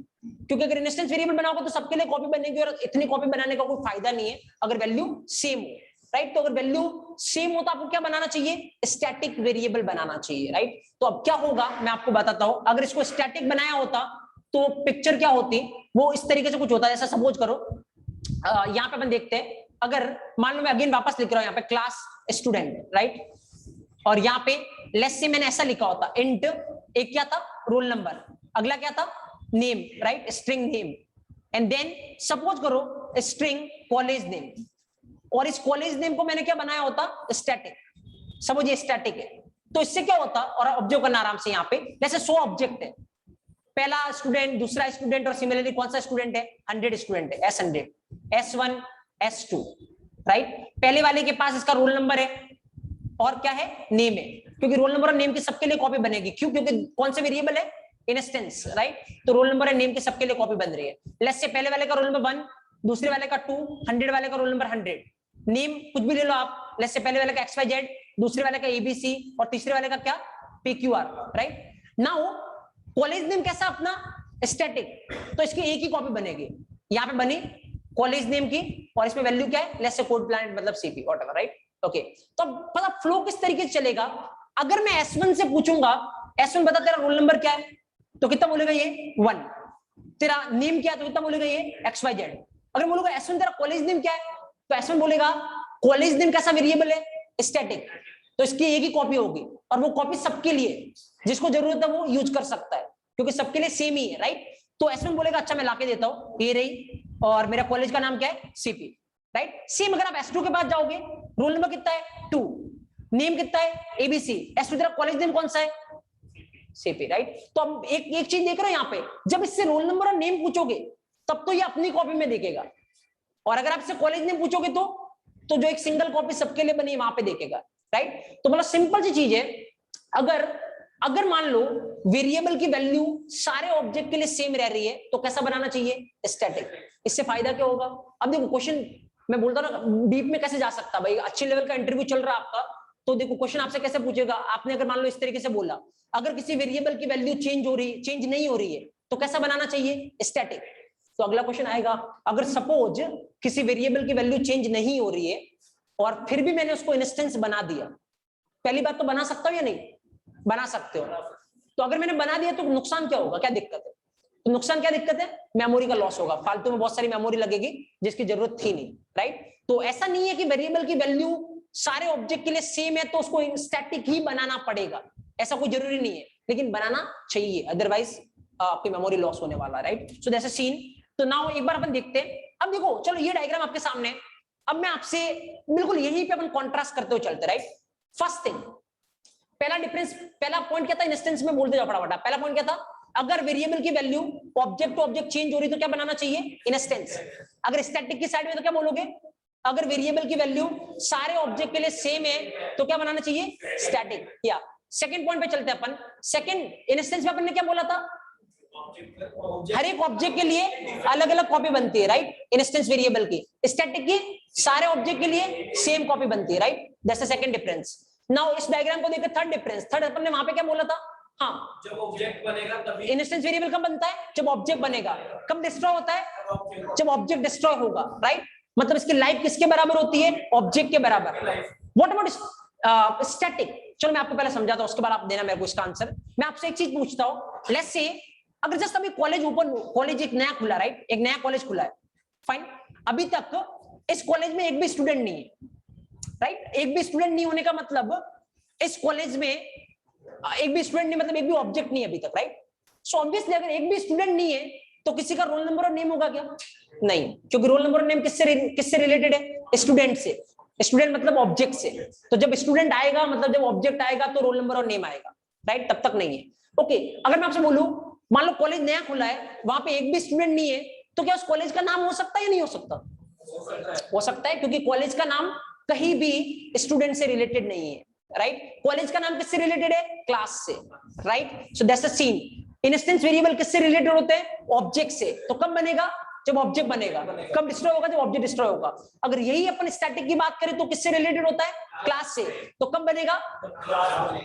क्योंकि अगर इंस्टेंस वेरिएबल बनाओगे तो सबके लिए कॉपी बनेगी, और इतनी कॉपी बनाने का कोई फायदा नहीं है अगर वैल्यू सेम हो, राइट। तो अगर वैल्यू सेम हो तो आपको क्या बनाना चाहिए, स्टैटिक वेरिएबल बनाना चाहिए, राइट। तो अब क्या होगा मैं आपको बताता हूं, अगर इसको स्टैटिक बनाया होता तो पिक्चर क्या होती, वो इस तरीके से कुछ होता है, जैसा सपोज करो यहाँ पे अपन देखते हैं, अगर मान लो मैं अगेन वापस लिख रहा हूं यहाँ पे क्लास स्टूडेंट, राइट, और यहाँ पे लेट्स से मैंने ऐसा लिखा होता, इंट एक क्या था, रोल नंबर, अगला क्या था, name, right, string name, and then suppose करो स्ट्रिंग कॉलेज नेम, और इस कॉलेज नेम को मैंने क्या बनाया होता, स्टैटिक, समझ ये स्टैटिक है, तो इससे क्या होता, और ऑब्जर्व करना आराम से, यहाँ पे जैसे 100 ऑब्जेक्ट है, पहला स्टूडेंट, दूसरा स्टूडेंट, और सिमिलरली कौन सा स्टूडेंट है, 100 स्टूडेंट है, S100, S1, S2, राइट। पहले वाले के पास इसका रोल नंबर है और क्या है, नेम है, क्योंकि रोल नंबर और नेम की सबके लिए कॉपी बनेगी, क्यों, क्योंकि कौन से वेरिएबल है, इंस्टेंस, राइट। तो रोल नंबर और नेम के सबके लिए कॉपी बन रही है, लेट्स से पहले वाले का रोल नंबर 1, दूसरे वाले का 2, 100 वाले का रोल नंबर 100, नेम कुछ भी ले लो आप, लेट्स से पहले वाले का XYZ, दूसरे वाले का ABC, और तीसरे वाले का क्या, PQR, right. Now college name कैसा अपना, स्टैटिक, तो इसकी एक ही कॉपी बनेगी, यहाँ पे बनी कॉलेज नेम की, और इसमें वैल्यू क्या है, लेट्स से कोड प्लैनेट मतलब CP व्हाटएवर, राइट। ओके, तो पता फ्लो किस तरीके से चलेगा, अगर मैं S1 से पूछूंगा S1 बता तेरा रोल नंबर क्या है, तो कितना बोलेगा ये 1। तेरा नेम क्या है, तो कितना बोलेगा ये XYZ। अगर बोलूंगा S1 तेरा कॉलेज नेम क्या है, तो S1 बोलेगा कॉलेज नेम कैसा वेरिएबल है, स्टैटिक, तो इसकी एक ही कॉपी होगी और वो कॉपी सबके लिए, जिसको जरूरत है वो यूज कर सकता है क्योंकि सबके लिए सेम ही है, राइट। तो S1 बोलेगा अच्छा मैं लाके देता हूं, ये रही, और मेरा कॉलेज का नाम क्या है CP, राइट। सेम अगर आप S2 के पास जाओगे, रोल नंबर कितना है 2, नेम कितना है ABC, S2 तेरा कॉलेज नेम कौन सा है CP, राइट। तो अब एक चीज देख रहे हो यहाँ पे, जब इससे रोल नंबर और नेम पूछोगे तब तो ये अपनी कॉपी में देखेगा, और अगर आपसे कॉलेज नेम पूछोगे तो जो एक सिंगल कॉपी सबके लिए बनी है वहां पे देखेगा, राइट। तो मतलब सिंपल सी चीज है, अगर मान लो वेरिएबल की वैल्यू सारे ऑब्जेक्ट के लिए सेम रह रही है तो कैसा बनाना चाहिए, स्टैटिक। इससे फायदा क्या होगा, अब देखो क्वेश्चन मैं बोलता ना डीप में कैसे जा सकता भाई, अच्छे लेवल का इंटरव्यू चल रहा है आपका, तो देखो क्वेश्चन आपसे कैसे पूछेगा, आपने अगर मान लो इस तरीके से बोला, अगर किसी वेरिएबल की वैल्यू चेंज नहीं हो रही है तो कैसा बनाना चाहिए, स्टैटिक। तो अगला क्वेश्चन आएगा, अगर सपोज किसी वेरिएबल की वैल्यू चेंज नहीं हो रही है और फिर भी मैंने उसको इंस्टेंस बना दिया, पहली बात तो बना सकता हूं या नहीं, बना सकते हो। तो अगर मैंने बना दिया तो नुकसान क्या होगा, क्या दिक्कत है, तो नुकसान क्या दिक्कत है, मेमोरी का लॉस होगा, फालतू में बहुत सारी मेमोरी लगेगी जिसकी जरूरत थी नहीं, राइट। तो ऐसा नहीं है कि वेरिएबल की वैल्यू सारे ऑब्जेक्ट के लिए सेम है तो उसको स्टैटिक ही बनाना पड़ेगा, ऐसा कोई जरूरी नहीं है, लेकिन बनाना चाहिए, अदरवाइज आपकी मेमोरी लॉस होने वाला, right. So that's a scene. तो नाउ एक बार अपन देखते हैं, अब देखो चलो ये डायग्राम आपके सामने, अब मैं आपसे बिल्कुल यहीं पे अपन कॉन्ट्रास्ट करते हुए चलते, राइट। फर्स्ट थिंग, पहला डिफरेंस, पहला पॉइंट क्या था, इंस्टेंस में बोलते जाओ फटाफट, पहला पॉइंट क्या था, अगर वेरिएबल की value object to object change हो रही तो क्या बनाना चाहिए, इंस्टेंस। अगर स्टैटिक की साइड में तो क्या बोलोगे, अगर वेरिएबल की वैल्यू सारे ऑब्जेक्ट के लिए सेम है तो क्या बनाना चाहिए, स्टैटिक। या सेकंड पॉइंट पे चलते हैं अपन, सेकंड इंस्टेंस में अपन ने क्या बोला था, हर एक ऑब्जेक्ट के लिए अलग अलग कॉपी बनती है, राइट, इंस्टेंस वेरिएबल की। स्टैटिक की सारे ऑब्जेक्ट के लिए सेम कॉपी बनती है, right, that's the second difference. Now इस डायग्राम को देखकर थर्ड डिफरेंस, थर्ड अपन ने वहां पे क्या बोला था, हाँ जब ऑब्जेक्ट बनेगा तभी इंस्टेंस वेरिएबल कब बनता है, जब ऑब्जेक्ट बनेगा। कब डिस्ट्रॉय होता है, जब ऑब्जेक्ट डिस्ट्रॉय होगा, राइट। मतलब इसकी लाइफ किसके बराबर होती है, ऑब्जेक्ट के बराबर। व्हाट अबाउट स्टैटिक, चलो मैं आपको पहले समझाता हूं, उसके बाद आप देना मेरे को इसका आंसर। मैं आपसे एक चीज पूछता हूं, लेट्स से अगर जस्ट अभी कॉलेज एक नया खुला, राइट, एक नया कॉलेज खुला है, फाइन, अभी तक इस कॉलेज में एक भी स्टूडेंट नहीं है, राइट। एक भी स्टूडेंट नहीं होने का मतलब इस कॉलेज में एक भी स्टूडेंट नहीं, मतलब एक भी ऑब्जेक्ट नहीं है अभी तक, राइट। सो ऑब्वियसली अगर एक भी स्टूडेंट नहीं है तो किसी का रोल नंबर और नेम होगा क्या, नहीं, क्योंकि रोल नंबर और नेम किससे रिलेटेड है, स्टूडेंट से। स्टूडेंट मतलब ऑब्जेक्ट से, तो जब स्टूडेंट आएगा मतलब जब ऑब्जेक्ट आएगा तो रोल नंबर और नेम आएगा, राइट, तब तक नहीं है। ओके, अगर मैं आपसे बोलूं मान लो कॉलेज नया खुला है, वहां पे एक भी स्टूडेंट नहीं है, तो क्या उस कॉलेज का नाम हो सकता है या नहीं हो सकता, हो सकता है, क्योंकि कॉलेज का नाम कहीं भी स्टूडेंट से रिलेटेड नहीं है, राइट। कॉलेज का नाम किससे रिलेटेड है, क्लास से, right. So that's the scene. Instance variable किससे रिलेटेड होते हैं, ऑब्जेक्ट से। तो कब बनेगा, जब ऑब्जेक्ट बनेगा। कब डिस्ट्रॉय होगा, जब ऑब्जेक्ट डिस्ट्रॉय होगा। अगर यही अपन स्टैटिक की बात करें तो किससे रिलेटेड होता है, क्लास से। तो कब बनेगा,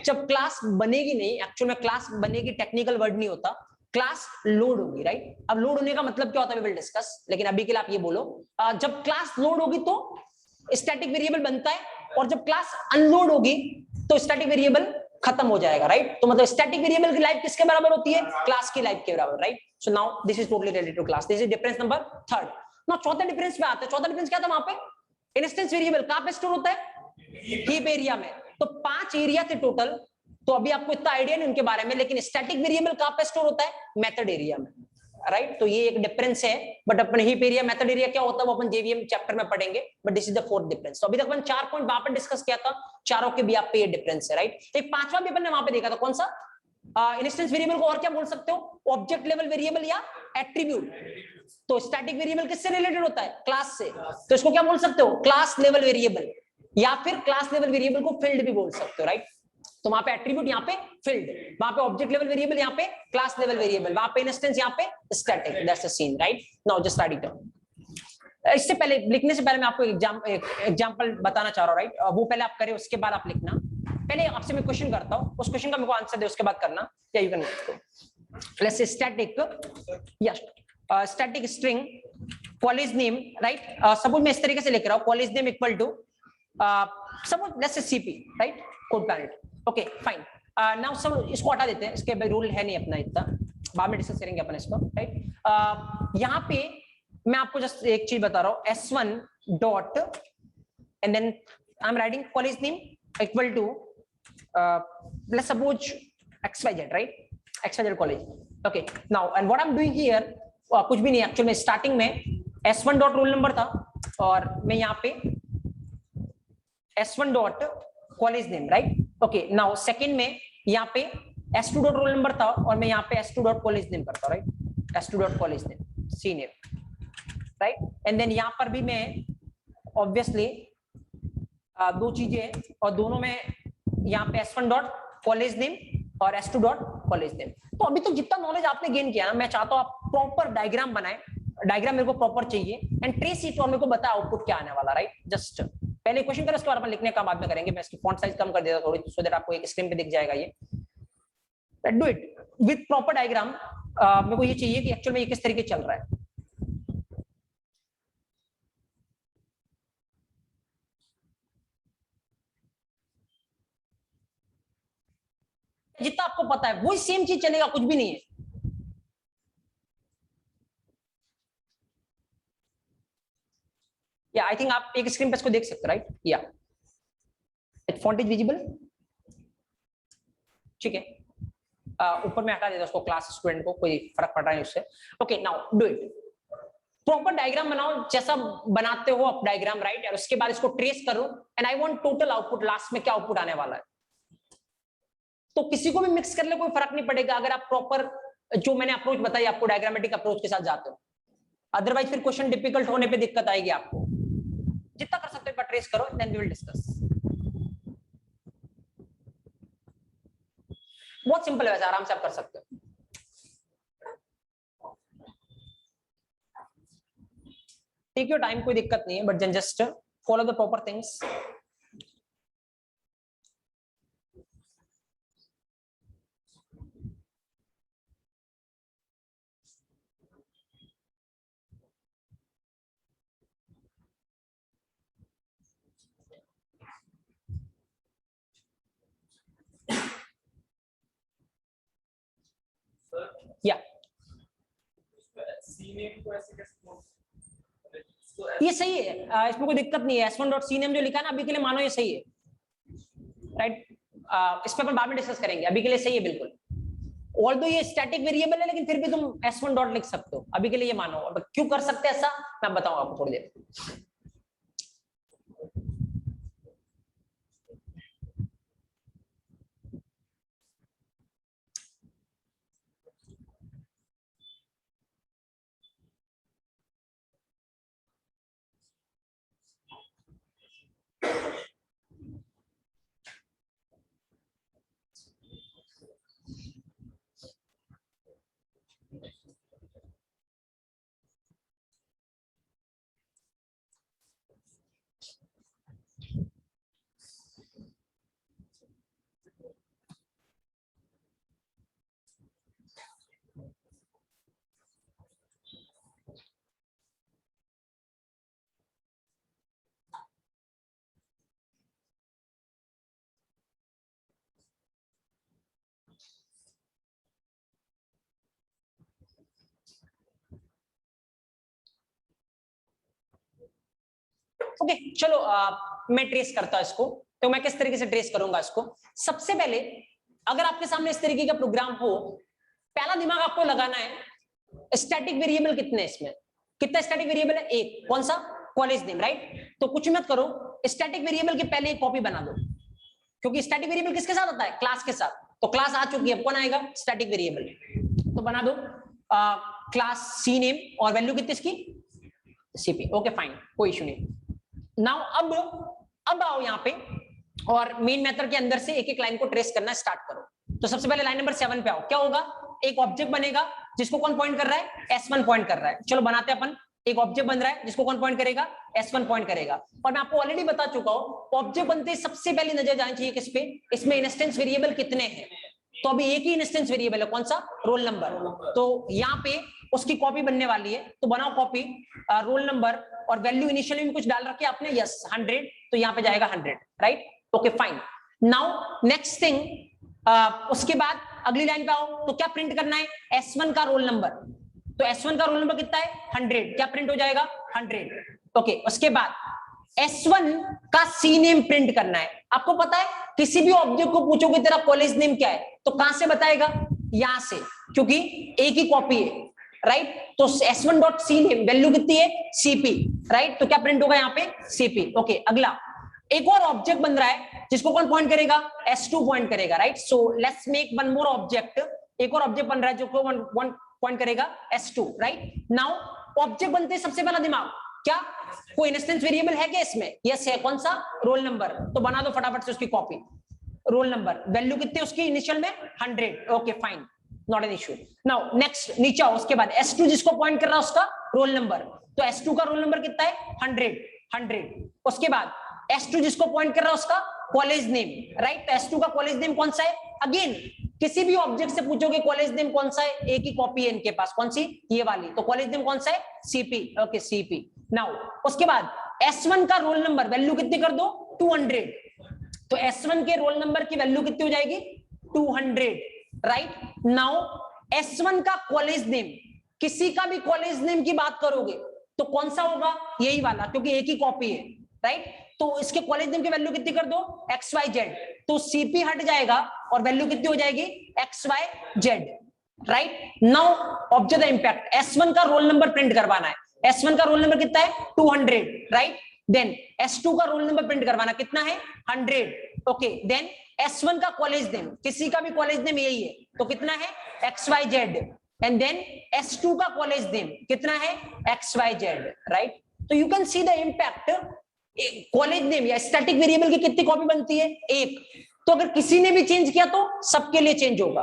जब क्लास बनेगी नहीं, एक्चुअल में क्लास बनेगी टेक्निकल वर्ड नहीं होता, क्लास लोड होगी, राइट। अब लोड होने का मतलब क्या होता है, वी विल डिस्कस, लेकिन अभी के लिए आप ये बोलो जब क्लास लोड होगी तो स्टैटिक वेरिएबल बनता है, और जब क्लास अनलोड होगी तो स्टैटिक वेरिएबल खत्म हो जाएगा, राइट। तो मतलब स्टैटिक वेरिएबल की लाइफ किसके बराबर होती है, क्लास की लाइफ के बराबर, right. So now this is totally related to class, this is difference number third. Now चौथा डिफरेंस पे आते हैं। चौथा डिफरेंस क्या था, वहां पे इंस्टेंस वेरिएबल कहां पे स्टोर होता है, हीप एरिया में। तो 5 एरिया थे टोटल, तो अभी आपको इतना आइडिया नहीं उनके बारे में, लेकिन स्टैटिक वेरिएबल कहां पे स्टोर होता है, मेथड एरिया में, राइट। तो ये एक डिफरेंस है, but upon heap area method area क्या होता है वो अपन जेवीएम चैप्टर में पढ़ेंगे, but this is the fourth difference. तो अभी तक अपन 4 पॉइंट वहां पर डिस्कस किया था, चारों के भी आप पे ये डिफरेंस है, राइट। एक पांचवा भी अपन ने वहां पे देखा था, कौन सा, इंस्टेंस वेरिएबल को और क्या बोल सकते हो, ऑब्जेक्ट लेवल वेरिएबल या एट्रीब्यूट। तो स्टैटिक वेरिएबल किससे रिलेटेड होता है, क्लास से, तो इसको क्या बोल सकते हो, क्लास लेवल वेरिएबल, या फिर क्लास लेवल वेरिएबल को फील्ड भी बोल सकते हो, राइट। तो वहां पे एट्रीब्यूट, यहाँ पे फील्ड, वहां पे ऑब्जेक्ट लेवल वेरिएबल, यहाँ पे क्लास लेवल वेरिएबल, वहां पे इंस्टेंस, यहाँ पे static, that's the scene, right. Now just write it down. इससे पहले, लिखने से पहले मैं आपको एग्जांपल बताना चाह रहा हूं, राइट। वो पहले आप करें, उसके बाद आप लिखना। पहले आपसे मैं क्वेश्चन करता हूं, उस क्वेश्चन का मेरे को आंसर दे, उसके बाद करना, या you can let's say static, yes, static string college name, right. Suppose मैं इस तरीके से लिख रहा हूं, college name equal to suppose let's say CP, right, code planet. Okay fine, now सब इसको हटा देते हैं, इसके रूल है नहीं अपना इतना, बाद में डिस्कस करेंगे अपन इसको, राइट। यहाँ पे मैं आपको जस्ट एक चीज बता रहा हूँ, S1 dot and then I am writing college name equal to let's suppose XYZ, right, XYZ college. Okay now and what I am doing here, कुछ भी नहीं एक्चुअली में, स्टार्टिंग में S1 डॉट रोल नंबर था और मैं यहाँ पे S1 dot college name, right. Okay now second में यहाँ पे S2 डॉट रोल नंबर था और मैं यहाँ पे S2 डॉट कॉलेज नेम करता हूँ, right, S2 dot college name C name, right. And then यहाँ पर भी मैं ऑब्वियसली दो चीजें और दोनों में यहाँ पे S1 डॉट कॉलेज नेम और S2 डॉट कॉलेज नेम। तो अभी तो जितना नॉलेज आपने गेन किया ना, मैं चाहता हूँ आप प्रॉपर डायग्राम बनाएं, डायग्राम मेरे को प्रॉपर चाहिए एंड ट्रेस इट और मेरे को बता आउटपुट क्या आने वाला, राइट। जस्ट पहले क्वेश्चन करें, उसके बाद अपन लिखने का बाद में करेंगे। मैं इसकी फॉन्ट साइज कम कर देता थोड़ी, सो दैट आपको एक स्क्रीन पे दिख जाएगा ये। Do it with proper diagram. मेरे को ये चाहिए कि एक्चुअल में ये किस तरीके चल रहा है। जितना आपको पता है वही सेम चीज चलेगा, कुछ भी नहीं है। या आई थिंक आप एक स्क्रीन पे इसको देख सकते हो, राइट। या इट फॉन्ट इज विजिबल, ठीक है। ऊपर में हटा देता उसको, क्लास स्टूडेंट को कोई फर्क पड़ रहा है उससे। Okay now do it, proper diagram बनाओ जैसा बनाते हो आप डायग्राम, राइट। और उसके बाद इसको ट्रेस करो and I want total output, last में क्या आउटपुट आने वाला है। तो किसी को भी मिक्स कर ले कोई फर्क नहीं पड़ेगा, अगर आप प्रॉपर जो मैंने अप्रोच बताई आपको डायग्रामेटिक अप्रोच के साथ जाते हो। अदरवाइज फिर क्वेश्चन डिफिकल्ट होने पे दिक्कत आएगी आपको। जितना कर सकते हो ट्रेस करो, देन वी विल डिस्कस। बहुत सिंपल है वैसे, आराम से आप कर सकते हो। टेक योर टाइम, कोई दिक्कत नहीं है, but then just follow the proper things. या ये सही है, इसमें कोई दिक्कत नहीं है। S1 डॉट सी नेम जो लिखा है ना, अभी के लिए मानो ये सही है, राइट। इस पर अपन बाद में डिस्कस करेंगे, अभी के लिए सही है बिल्कुल। ऑल्दो ये स्टैटिक वेरिएबल है, लेकिन फिर भी तुम S1 डॉट लिख सकते हो, अभी के लिए ये मानो। अब क्यों कर सकते हैं ऐसा मैं बताऊंगा आपको थोड़ी देर। ओके चलो, मैं ट्रेस करता हूं इसको। तो मैं किस तरीके से ट्रेस करूंगा इसको। सबसे पहले अगर आपके सामने इस तरीके का प्रोग्राम हो, पहला दिमाग आपको लगाना है स्टैटिक वेरिएबल कितने हैं इसमें। कितना स्टैटिक वेरिएबल है? एक। कौन सा? College name, right. तो कुछ मत करो, स्टैटिक वेरिएबल के पहले एक कॉपी बना दो, क्योंकि स्टैटिक वेरिएबल किसके साथ आता है? क्लास के साथ। तो क्लास आ चुकी है, कौन आएगा? Static variable. तो बना दो क्लास सी नेम और वैल्यू कितनी इसकी? सीपी। ओके फाइन, कोई इशू नहीं। नाउ अब आओ यहाँ पे और मेन मेथड के अंदर से एक एक लाइन को ट्रेस करना स्टार्ट करो। तो सबसे पहले लाइन नंबर 7 पे आओ। क्या होगा? एक ऑब्जेक्ट बनेगा जिसको कौन पॉइंट कर रहा है? S1 पॉइंट कर रहा है। चलो बनाते हैं अपन। एक ऑब्जेक्ट बन रहा है जिसको कौन पॉइंट करेगा? S1 पॉइंट करेगा। और मैं आपको ऑलरेडी बता चुका हूं, ऑब्जेक्ट बनते सबसे पहले नजर जानी चाहिए किस पे? इसमें इंस्टेंस वेरिएबल कितने हैं। तो अभी एक ही इंस्टेंस वेरिएबल है, कौन सा? Roll number. तो यहाँ पे उसकी कॉपी बनने वाली है, तो बनाओ कॉपी रोल नंबर और वैल्यू इनिशियली में कुछ डाल रखे आपने, यस 100, तो यहाँ पे जाएगा 100, right. Okay fine. Now next thing, उसके बाद अगली लाइन पे आओ तो क्या प्रिंट करना है, S1 का रोल नंबर। तो S1 का रोल नंबर कितना है 100, क्या प्रिंट हो जाएगा 100। ओके, उसके बाद S1 का सी नेम प्रिंट करना है। आपको पता है किसी भी ऑब्जेक्ट को पूछोगे तेरा कॉलेज नेम क्या है तो कहां से बताएगा, यहां से, क्योंकि एक ही कॉपी है, राइट। तो S1 dot C name value कितनी है CP, राइट। तो क्या प्रिंट होगा यहाँ पे CP। ओके, अगला एक और ऑब्जेक्ट बन रहा है जिसको कौन पॉइंट करेगा, S2 पॉइंट करेगा, right. So let's make one more object, एक और ऑब्जेक्ट बन रहा है जो को वन पॉइंट करेगा S2, राइट। नाउ ऑब्जेक्ट बनते हैं सबसे पहला दिमाग क्या, कोई इंस्टेंस वेरिएबल है क्या इसमें, यस है, कौन सा, रोल नंबर। तो बना दो फटाफट से उसकी कॉपी, रोल नंबर, वैल्यू कितनी उसकी इनिशियल में 100, okay fine, not an issue. Now next नीचे आओ, उसके बाद S2 जिसको पॉइंट कर रहा है उसका रोल नंबर, तो S2 का रोल नंबर कितना है 100। उसके बाद S2 जिसको पॉइंट कर रहा है उसका कॉलेज नेम, राइट। तो S2 का कॉलेज नेम कौन सा है, अगेन किसी भी ऑब्जेक्ट से पूछोगे कॉलेज नेम कौन सा है, एक ही कॉपी है इनके पास, कौन सी, ये वाली। तो कॉलेज नेम कौन सा है CP, ओके CP। नाउ उसके बाद S1 का रोल नंबर वैल्यू कितनी कर दो 200, तो S1 के रोल नंबर की वैल्यू कितनी हो जाएगी 200, राइट। नाउ S1 का कॉलेज नेम, किसी का भी कॉलेज नेम की बात करोगे तो कौन सा होगा, यही वाला, क्योंकि एक ही कॉपी है, राइट। तो इसके कॉलेज नेम की वैल्यू कितनी कर दो XYZ, तो CP हट जाएगा और वैल्यू कितनी हो जाएगी XYZ, right. Now observe the impact, S1 का रोल नंबर प्रिंट करवाना है, S1 का रोल नंबर कितना है 200, राइट। देन S2 का रोल नंबर प्रिंट करवाना कितना है 100, ओके। देन S1 का कॉलेज नेम, किसी का भी कॉलेज नेम यही है तो कितना है XYZ, एंड देन S2 का कॉलेज नेम कितना है XYZ, राइट। तो you can see the impact, college name या स्टैटिक वेरिएबल की कितनी कॉपी बनती है, एक। तो अगर किसी ने भी चेंज किया तो सबके लिए चेंज होगा,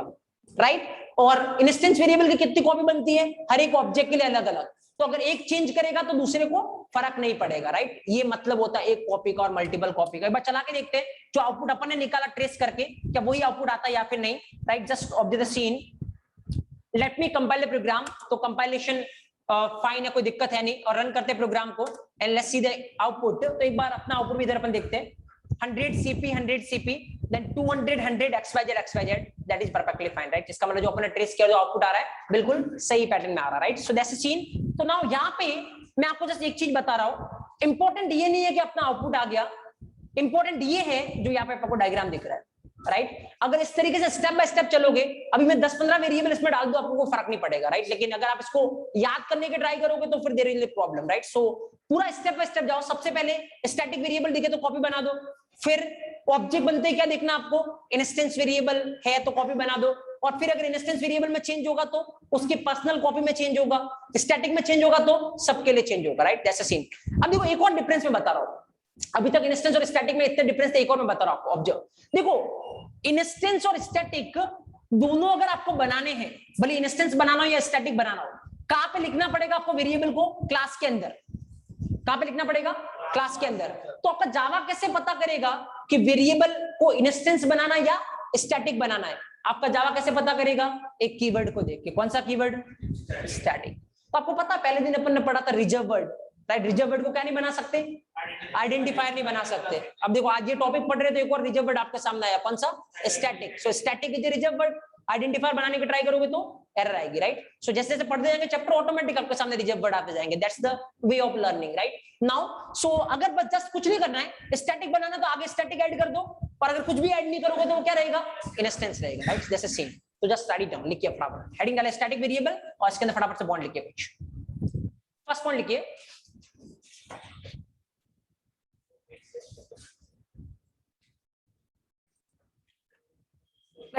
राइट। और इंस्टेंस वेरिएबल की कितनी कॉपी बनती है, हर एक ऑब्जेक्ट के लिए अलग अलग। तो अगर एक चेंज करेगा तो दूसरे को फर्क नहीं पड़ेगा, राइट। ये मतलब होता है एक कॉपी का और मल्टीपल कॉपी का। एक बार चला के देखते हैं जो आउटपुट अपन ने निकाला ट्रेस करके, क्या वही आउटपुट आता है या फिर नहीं, right. Just observe the scene, let me compile the program. तो कंपाइलेशन फाइन है, कोई दिक्कत है नहीं, और रन करते हैं प्रोग्राम को and let's see the output. तो एक बार अपना आउटपुट भी इधर अपन देखते हैं, 100 CP then 200 100 XYZ, that is perfectly fine, right. इसका मतलब जो अपने ट्रेस किया जो आउटपुट आ रहा है बिल्कुल सही पैटर्न में आ रहा है, right. So that's a scene. तो नाउ यहाँ पे मैं आपको जस्ट एक चीज बता रहा हूँ, इंपॉर्टेंट ये नहीं है कि अपना आउटपुट आ गया, इंपॉर्टेंट ये है जो यहाँ पे आपको डायग्राम दिख रहा है, राइट। अगर इस तरीके से स्टेप बाय स्टेप चलोगे, अभी मैं 10-15 वेरिएबल इसमें डाल दूं आपको फर्क नहीं पड़ेगा, राइट। लेकिन अगर आप इसको याद करने के ट्राई करोगे तो फिर there is a problem, right. So पूरा स्टेप बाय स्टेप जाओ, सबसे पहले स्टैटिक वेरिएबल दिखे तो कॉपी बना दो, फिर ऑब्जेक्ट बनते हैं क्या देखना आपको, इंस्टेंस वेरिएबल है तो कॉपी बना दो, और फिर अगर इंस्टेंस वेरिएबल में चेंज होगा तो उसकी पर्सनल कॉपी में चेंज होगा, स्टैटिक में चेंज होगा तो सबके लिए चेंज होगा, राइट। That's a scene. अब देखो एक और डिफरेंस मैं बता रहा हूं, अभी तक इंस्टेंस और स्टैटिक में इतने डिफरेंस थे, एक और मैं बता रहा हूं आपको। ऑब्जर्व देखो, इंस्टेंस और स्टैटिक दोनों अगर आपको बनाने हैं, भले इंस्टेंस बनाना हो या स्टैटिक बनाना हो, कहां पे लिखना पड़ेगा आपको वेरिएबल को, क्लास के अंदर। कहां पे लिखना पड़ेगा, क्लास के अंदर। तो आपका जावा कैसे पता करेगा कि वेरिएबल को इंस्टेंस बनाना या स्टैटिक बनाना है, आपका जावा कैसे पता करेगा, एक कीवर्ड को देख के। कौन सा कीवर्ड, स्टैटिक। तो आपको पता पहले दिन अपन ने पढ़ा था reserve word, right. Reserve word को क्या नहीं बना सकते, आइडेंटिफायर नहीं बना सकते। अब देखो आज ये टॉपिक पढ़ रहे तो एक और रिजर्व वर्ड आपके सामने आया, कौन सा, static. So static is reserve word, identifier बनाने की ट्राई करोगे तो एरर आएगी, राइट। सो जैसे जैसे पढ़ते जाएंगे चैप्टर ऑटोमेटिक आपके सामने रिजर्व वर्ड आते जाएंगे, that's the way of learning, right. Now so अगर बस जस्ट कुछ नहीं करना है, स्टैटिक बनाना तो आगे स्टैटिक ऐड कर दो, और अगर कुछ भी ऐड नहीं करोगे तो वो क्या रहेगा, इंस्टेंस रहेगा, राइट। जैसे सेम। तो जस्ट राइट डाउन, लिखिए फटाफट हेडिंग डाले स्टैटिक वेरिएबल, और इसके अंदर फटाफट से बॉन्ड लिखिए कुछ। फर्स्ट पॉइंट लिखिए,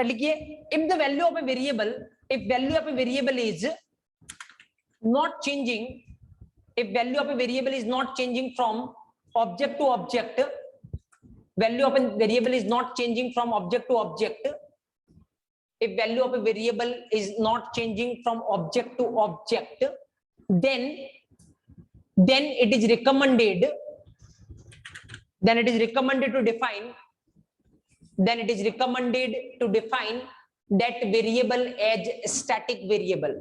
लिखिए if the value of a variable, if value of a variable is not changing, if value of a variable is not changing from object to object, value of a variable is not changing from object to object, if value of a variable is not changing from object to object, then it is recommended, then it is recommended to define, then it is recommended to define that variable as static variable,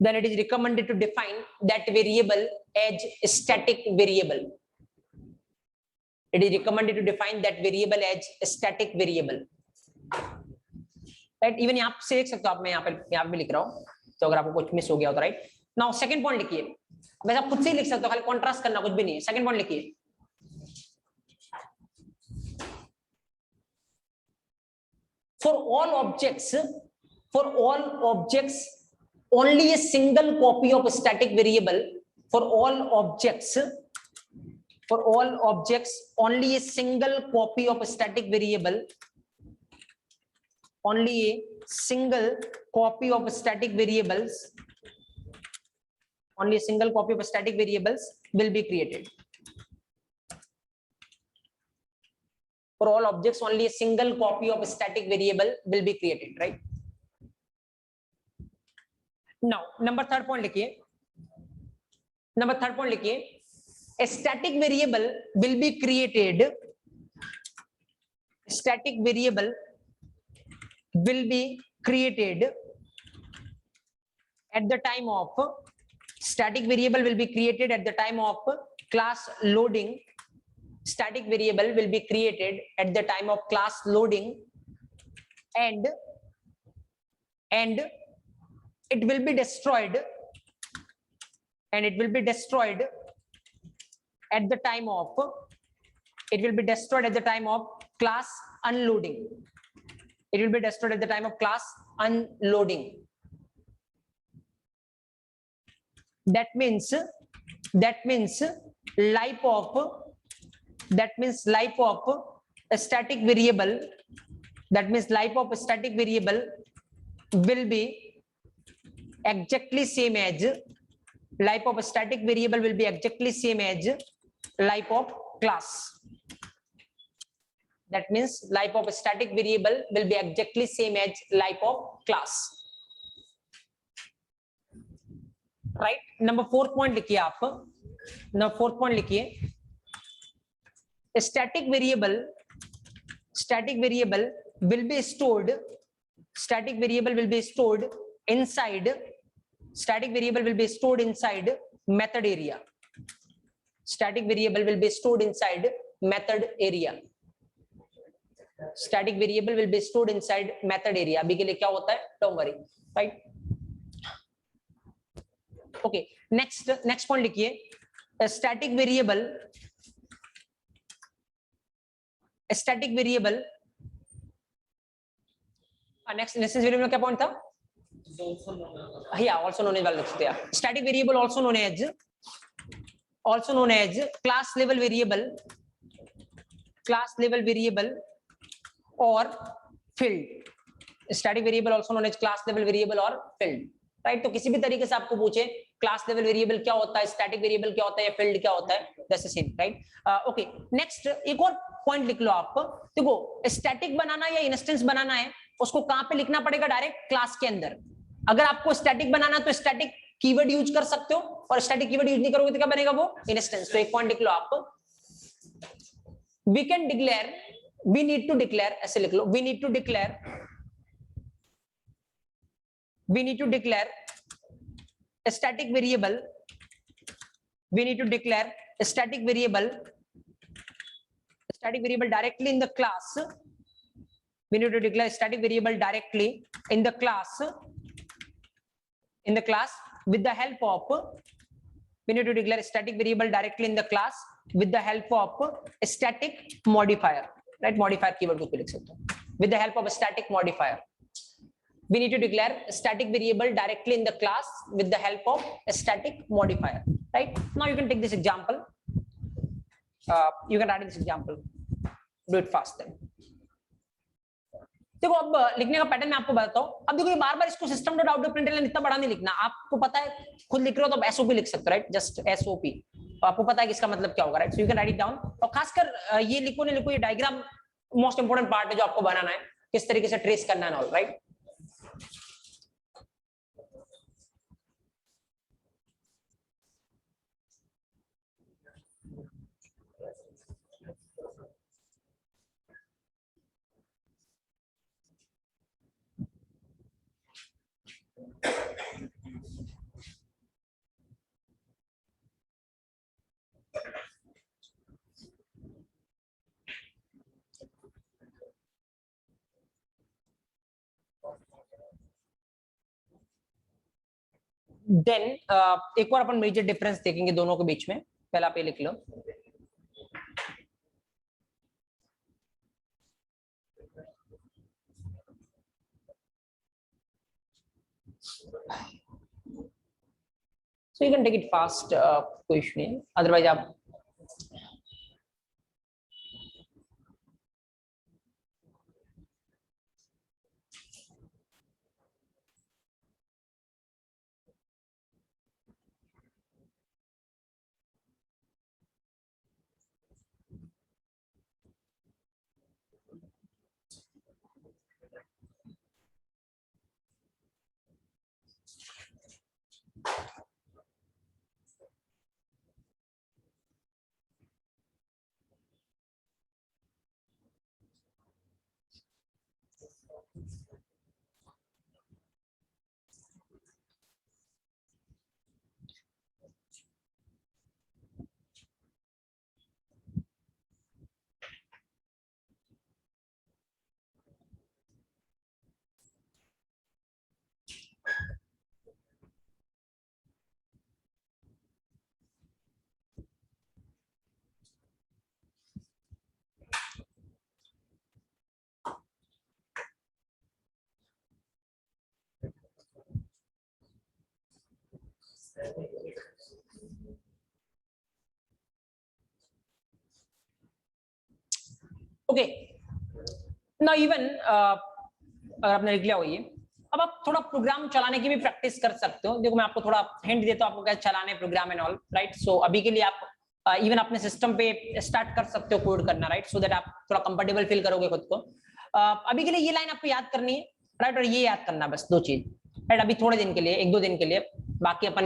then it is recommended to define that variable as static variable, It is recommended to define that variable as a static variable. Right? Even यहाँ से देख सकते हो आप, मैं यहाँ पे लिख रहा हूँ, तो अगर आपको कुछ मिस हो गया हो तो राइट. नाउ सेकंड पॉइंट लिखिए, वैसे आप खुद से ही लिख सकते हो, खाली कॉन्ट्रास्ट करना, कुछ भी नहीं है. सेकंड पॉइंट लिखिए. For all objects, only a single copy of a static variable. For all objects, only a single copy of a static variable. Only a single copy of static variables. Only a single copy of static variables will be created. For all objects, only a single copy of a static variable will be created, right? Now, number third point लिखिए. A static variable will be created. Static variable will be created at the time of. Static variable will be created at the time of class loading. Static variable will be created at the time of class loading, and it will be destroyed, at the time of, class unloading. It will be destroyed at the time of class unloading. That means life of a static variable, will be exactly same as life of class. That means life of a static variable will be exactly same as life of class. Right? Number 4 point लिखिए आप. A static variable will be stored inside method area. Static variable will be stored inside method area. अभी के लिए क्या होता है, don't worry, right? Okay, next point लिखिए. A static variable next variable में क्या point था? Also known as वाला लिख सकते हैं. Static variable also known as class level variable or field. Static variable also known as class level variable or field. Right? तो किसी भी तरीके से आपको पूछे क्लास लेवल वेरिएबल क्या होता है, स्टैटिक वेरिएबल क्या होता है, या फील्ड क्या होता है, that's the same, right? Okay, next एक और पॉइंट लिख लो आप. देखो, स्टैटिक बनाना या इंस्टेंस बनाना है, उसको कहां पे लिखना पड़ेगा? डायरेक्ट क्लास के अंदर. अगर आपको स्टैटिक बनाना तो स्टैटिक कीवर्ड यूज कर सकते हो, और स्टैटिक कीवर्ड यूज नहीं करोगे तो क्या बनेगा? वो इंस्टेंस. तो एक पॉइंट लिख लो आप. वी नीड टू डिक्लेयर, ऐसे लिख लो, we need to declare a static variable. We need to declare a static variable directly in the class. We need to declare a static variable directly in the class with the help of. We need to declare a static variable directly in the class with the help of a static modifier. Right? Modifier keyword को लिख सकते हो. With the help of a static modifier. We need to declare a static variable directly in the class with the help of a static modifier. Right? Now you can take this example. You can write this example. Do it fast then. देखो, अब लिखने का पैटर्न मैं आपको बताता हूँ. अब देखो, ये बार बार इसको सिस्टम डॉट आउट प्रिंट इतना बड़ा नहीं लिखना. आपको पता है, खुद लिख रहे हो तो एसओपी लिख सकते हो, राइट? Just SOP. तो आपको पता है कि इसका मतलब क्या होगा, right? So you can write it down. और खासकर ये लिखो नहीं लिखो, ये डायग्राम मोस्ट इंपोर्टेंट पार्ट है जो आपको बनाना है, किस तरीके से ट्रेस करना है, ऑल राइट? देन एक और अपन मेजर डिफरेंस देखेंगे दोनों के बीच में। पहले आप ये लिख लो, so you can take it fast, कोई इशू नहीं, अदरवाइज आप ओके ना इवन अगर आपने लिख लिया हो ये, अब आप थोड़ा प्रोग्राम चलाने की भी प्रैक्टिस कर सकते हो। देखो मैं आपको थोड़ा हिंट देता हूँ आपको कैसे चलाने प्रोग्राम एंड ऑल, राइट। सो अभी के लिए आप इवन अपने सिस्टम पे स्टार्ट कर सकते हो कोड करना, राइट, सो दैट आप थोड़ा कंफर्टेबल फील करोगे खुद को। अभी के लिए ये लाइन आपको याद करनी है, राइट, और ये याद करना, बस दो चीज, राइट। अभी थोड़े दिन के लिए, एक दो दिन के लिए, बाकी अपन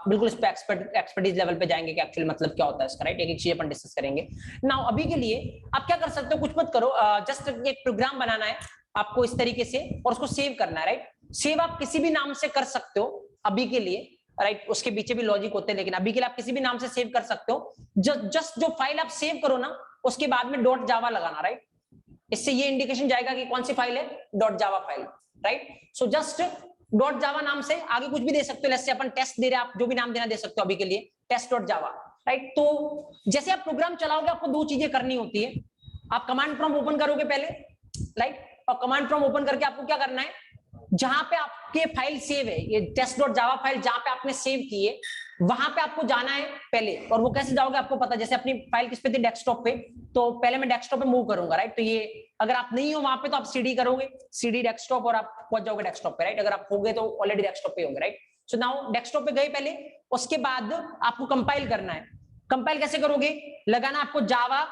बिल्कुल इस पे एक्सपर्टीज लेवल पे जाएंगे कि एक्चुअली मतलब क्या होता है इसका, राइट। एक एक चीज अपन डिस्कस करेंगे। नाउ अभी के लिए आप क्या कर सकते हो, कुछ मत करो, जस्ट एक प्रोग्राम बनाना है आपको इस तरीके से और उसको सेव करना है, राइट। सेव आप किसी भी नाम से कर सकते हो अभी के लिए, राइट। उसके पीछे भी लॉजिक होते हैं, लेकिन अभी के लिए आप किसी भी नाम से सेव कर सकते हो। जस्ट जो फाइल आप सेव करो ना, उसके बाद में डॉट जावा लगाना, राइट। इससे ये इंडिकेशन जाएगा कि कौन सी फाइल है, dot Java file, right. So just dot जावा नाम से आगे कुछ भी दे सकते हो, जैसे अपन टेस्ट दे रहे हैं, आप जो भी नाम देना दे सकते हो अभी के लिए, टेस्ट डॉट जावा, राइट। तो जैसे आप प्रोग्राम चलाओगे आपको दो चीजें करनी होती है। आप कमांड प्रॉम्प्ट ओपन करोगे पहले, राइट, और कमांड प्रॉम्प्ट ओपन करके आपको क्या करना है, जहां पे आपके फाइल सेव है, ये टेस्ट डॉट जावा फाइल जहां पे आपने सेव की है, वहां पे आपको जाना है पहले। और वो कैसे जाओगे आपको पता, जैसे अपनी फाइल किस पे थी, डेस्कटॉप पे, तो पहले मैं डेस्कटॉप पे मूव करूंगा, राइट। तो ये अगर आप नहीं हो वहां पे तो आप सीडी करोगे, सीडी डेस्कटॉप, और आप पहुंच जाओगे डेस्कटॉप पे, राइट। अगर आप हो गए तो ऑलरेडी डेस्कटॉप पे होंगे, राइट। सो नाउ डेस्कटॉप पे गए पहले, उसके बाद आपको कंपाइल करना है। कंपाइल कैसे करोगे, लगाना आपको जावा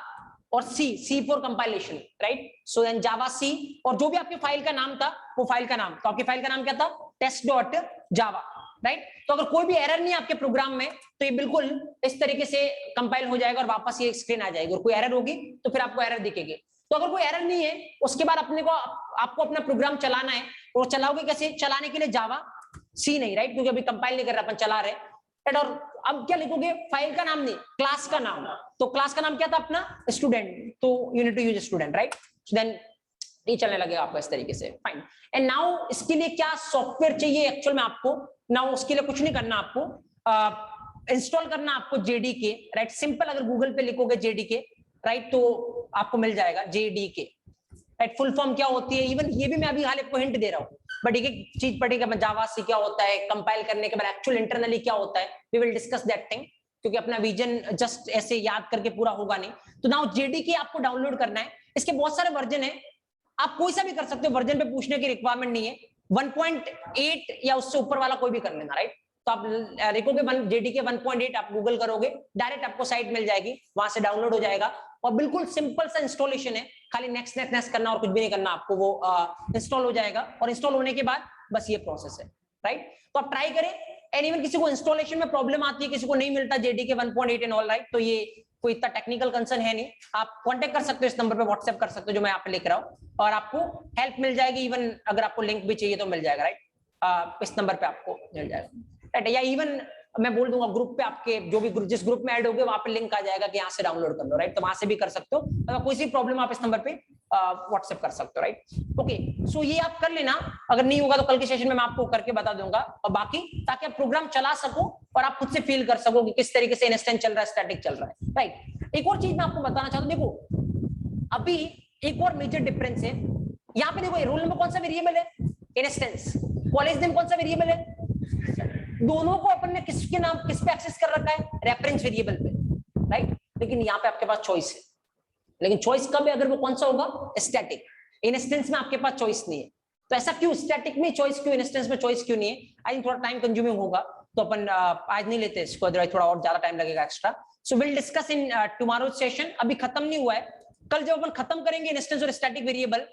और C for compilation, right. So then Java C, और जो भी आपकी फाइल का नाम था वो फाइल का नाम, तो आपकी फाइल का नाम क्या था, टेस्ट डॉट जावा, राइट। तो अगर कोई भी एरर नहीं है आपके प्रोग्राम में तो ये बिल्कुल इस तरीके से कंपाइल हो जाएगा और वापस ये स्क्रीन आ जाएगी। और कोई एरर होगी तो फिर आपको एरर दिखेगी। तो अगर कोई एरर नहीं है, उसके बाद आपको अपना प्रोग्राम चलाना है, और चलाओगे कैसे, चलाने के लिए जावा सी नहीं, राइट, क्योंकि अभी कंपाइल नहीं कर रहा, अपन चला रहे, राइट। और अब क्या लिखोगे, फाइल का नाम नहीं, क्लास का नाम। तो क्लास का नाम क्या था अपना, स्टूडेंट, तो you need to use student, right. Then ये चलने लगेगा आपको इस तरीके से, फाइन। एंड नाउ इसके लिए क्या सॉफ्टवेयर चाहिए एक्चुअल में आपको, नाउ उसके लिए कुछ नहीं करना आपको, इंस्टॉल करना आपको जेडीके, राइट। सिंपल, अगर गूगल पे लिखोगे जेडीके, राइट, तो आपको मिल जाएगा जेडीके, राइट। फुल फॉर्म क्या होती है, इवन ये भी मैं अभी हाल आपको हिंट दे रहा हूँ, बट एक एक चीज पढ़ेगा, जावा सी क्या होता है, कंपाइल करने के बाद एक्चुअल इंटरनली क्या होता है, we will discuss that thing, क्योंकि अपना विजन जस्ट ऐसे याद करके पूरा होगा नहीं। तो नाउ जेडीके आपको डाउनलोड करना है। इसके बहुत सारे वर्जन है, आप कोई सा भी कर सकते हो, वर्जन पे पूछने की रिक्वायरमेंट नहीं है। 1.8 या उससे ऊपर वाला कोई भी कर लेना, राइट। तो आप लिखोगे जेडीके 1.8, आप गूगल करोगे, डायरेक्ट आपको साइट मिल जाएगी, वहां से डाउनलोड हो जाएगा, और बिल्कुल सिंपल सा इंस्टॉलेशन है, खाली नेक्स्ट नेक्स्ट नेक्स्ट करना और कुछ भी नहीं करना आपको, वो इंस्टॉल हो जाएगा। और इंस्टॉल होने के बाद बस ये प्रोसेस है, राइट। तो आप ट्राई करें। एंड इवन किसी को इंस्टॉलेशन में प्रॉब्लम आती है, किसी को नहीं मिलता जेडीके 1.8 एंड ऑल, राइट, तो ये कोई इतना टेक्निकल कंसर्न है नहीं, आप कांटेक्ट कर सकते हो, इस नंबर पे व्हाट्सएप कर सकते हो जो मैं यहाँ पे लिख रहा हूँ, और आपको हेल्प मिल जाएगी। इवन अगर आपको लिंक भी चाहिए तो मिल जाएगा, राइट, इस नंबर पे आपको मिल जाएगा, राइट। या इवन मैं बोल दूंगा ग्रुप पे, आपके जो भी ग्रुप, जिस ग्रुप में ऐड होगे वहां पे लिंक आ जाएगा कि यहाँ से डाउनलोड कर लो, राइट? तो वहां से भी कर सकते हो। अगर कोई सी प्रॉब्लम आप इस नंबर पे व्हाट्सएप कर सकते हो, राइट? ओके, सो ये आप कर लेना। अगर नहीं होगा तो कल के सेशन में मैं आपको करके बता दूंगा, और बाकी ताकि आप प्रोग्राम चला सको और आप खुद से फील कर सको कि किस तरीके से इंस्टेंस चल रहा है, स्टैटिक चल रहा है, राइट? एक और चीज मैं आपको बताना चाहता हूँ, देखो अभी एक और मेजर डिफरेंस है यहाँ पे। देखो रोल नंबर कौन सा वेरिएबल है? इंस्टेंस। कॉलेज नेम कौन सा वेरिएबल है? दोनों को अपन ने किसके नाम, किस पे एक्सेस कर रखा है? रेफरेंस वेरिएबल पे, राइट? लेकिन यहाँ पे आपके पास चॉइस है, लेकिन चॉइस कब है? अगर वो कौन सा होगा? स्टैटिक। इंस्टेंस में आपके पास चॉइस नहीं है। तो ऐसा क्यों? स्टैटिक में चॉइस क्यों, इंस्टेंस में चॉइस क्यों नहीं है? आई थिंक थोड़ा टाइम कंज्यूमिंग होगा, तो अपन आज नहीं लेते इसको, अदरवाइज थोड़ा और ज्यादा टाइम लगेगा extra. So will discuss in tomorrow session. अभी खत्म नहीं हुआ है, कल जब अपन खत्म करेंगे इंस्टेंस और स्टैटिक वेरिएबल,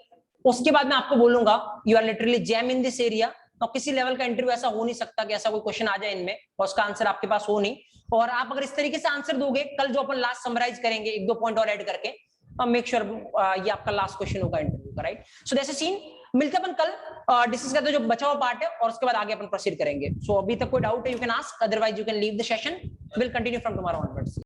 उसके बाद मैं आपको बोलूंगा you are literally jam in this area. तो किसी लेवल का इंटरव्यू ऐसा हो नहीं सकता कि ऐसा कोई क्वेश्चन आ जाए इनमें और उसका आंसर आपके पास हो नहीं। और आप अगर इस तरीके से आंसर दोगे, कल जो अपन लास्ट समराइज करेंगे एक दो पॉइंट और ऐड करके, मेक श्योर ये आपका लास्ट क्वेश्चन होगा इंटरव्यू का, right? So that's a scene. मिलते अपन कल, डिस्कस करते हैं जो बचा हुआ पार्ट है, और उसके बाद आगे अपन प्रोसीड करेंगे। सो अभी तक कोई डाउट है you can ask, otherwise you can leave the session. Will continue from tomorrow onwards.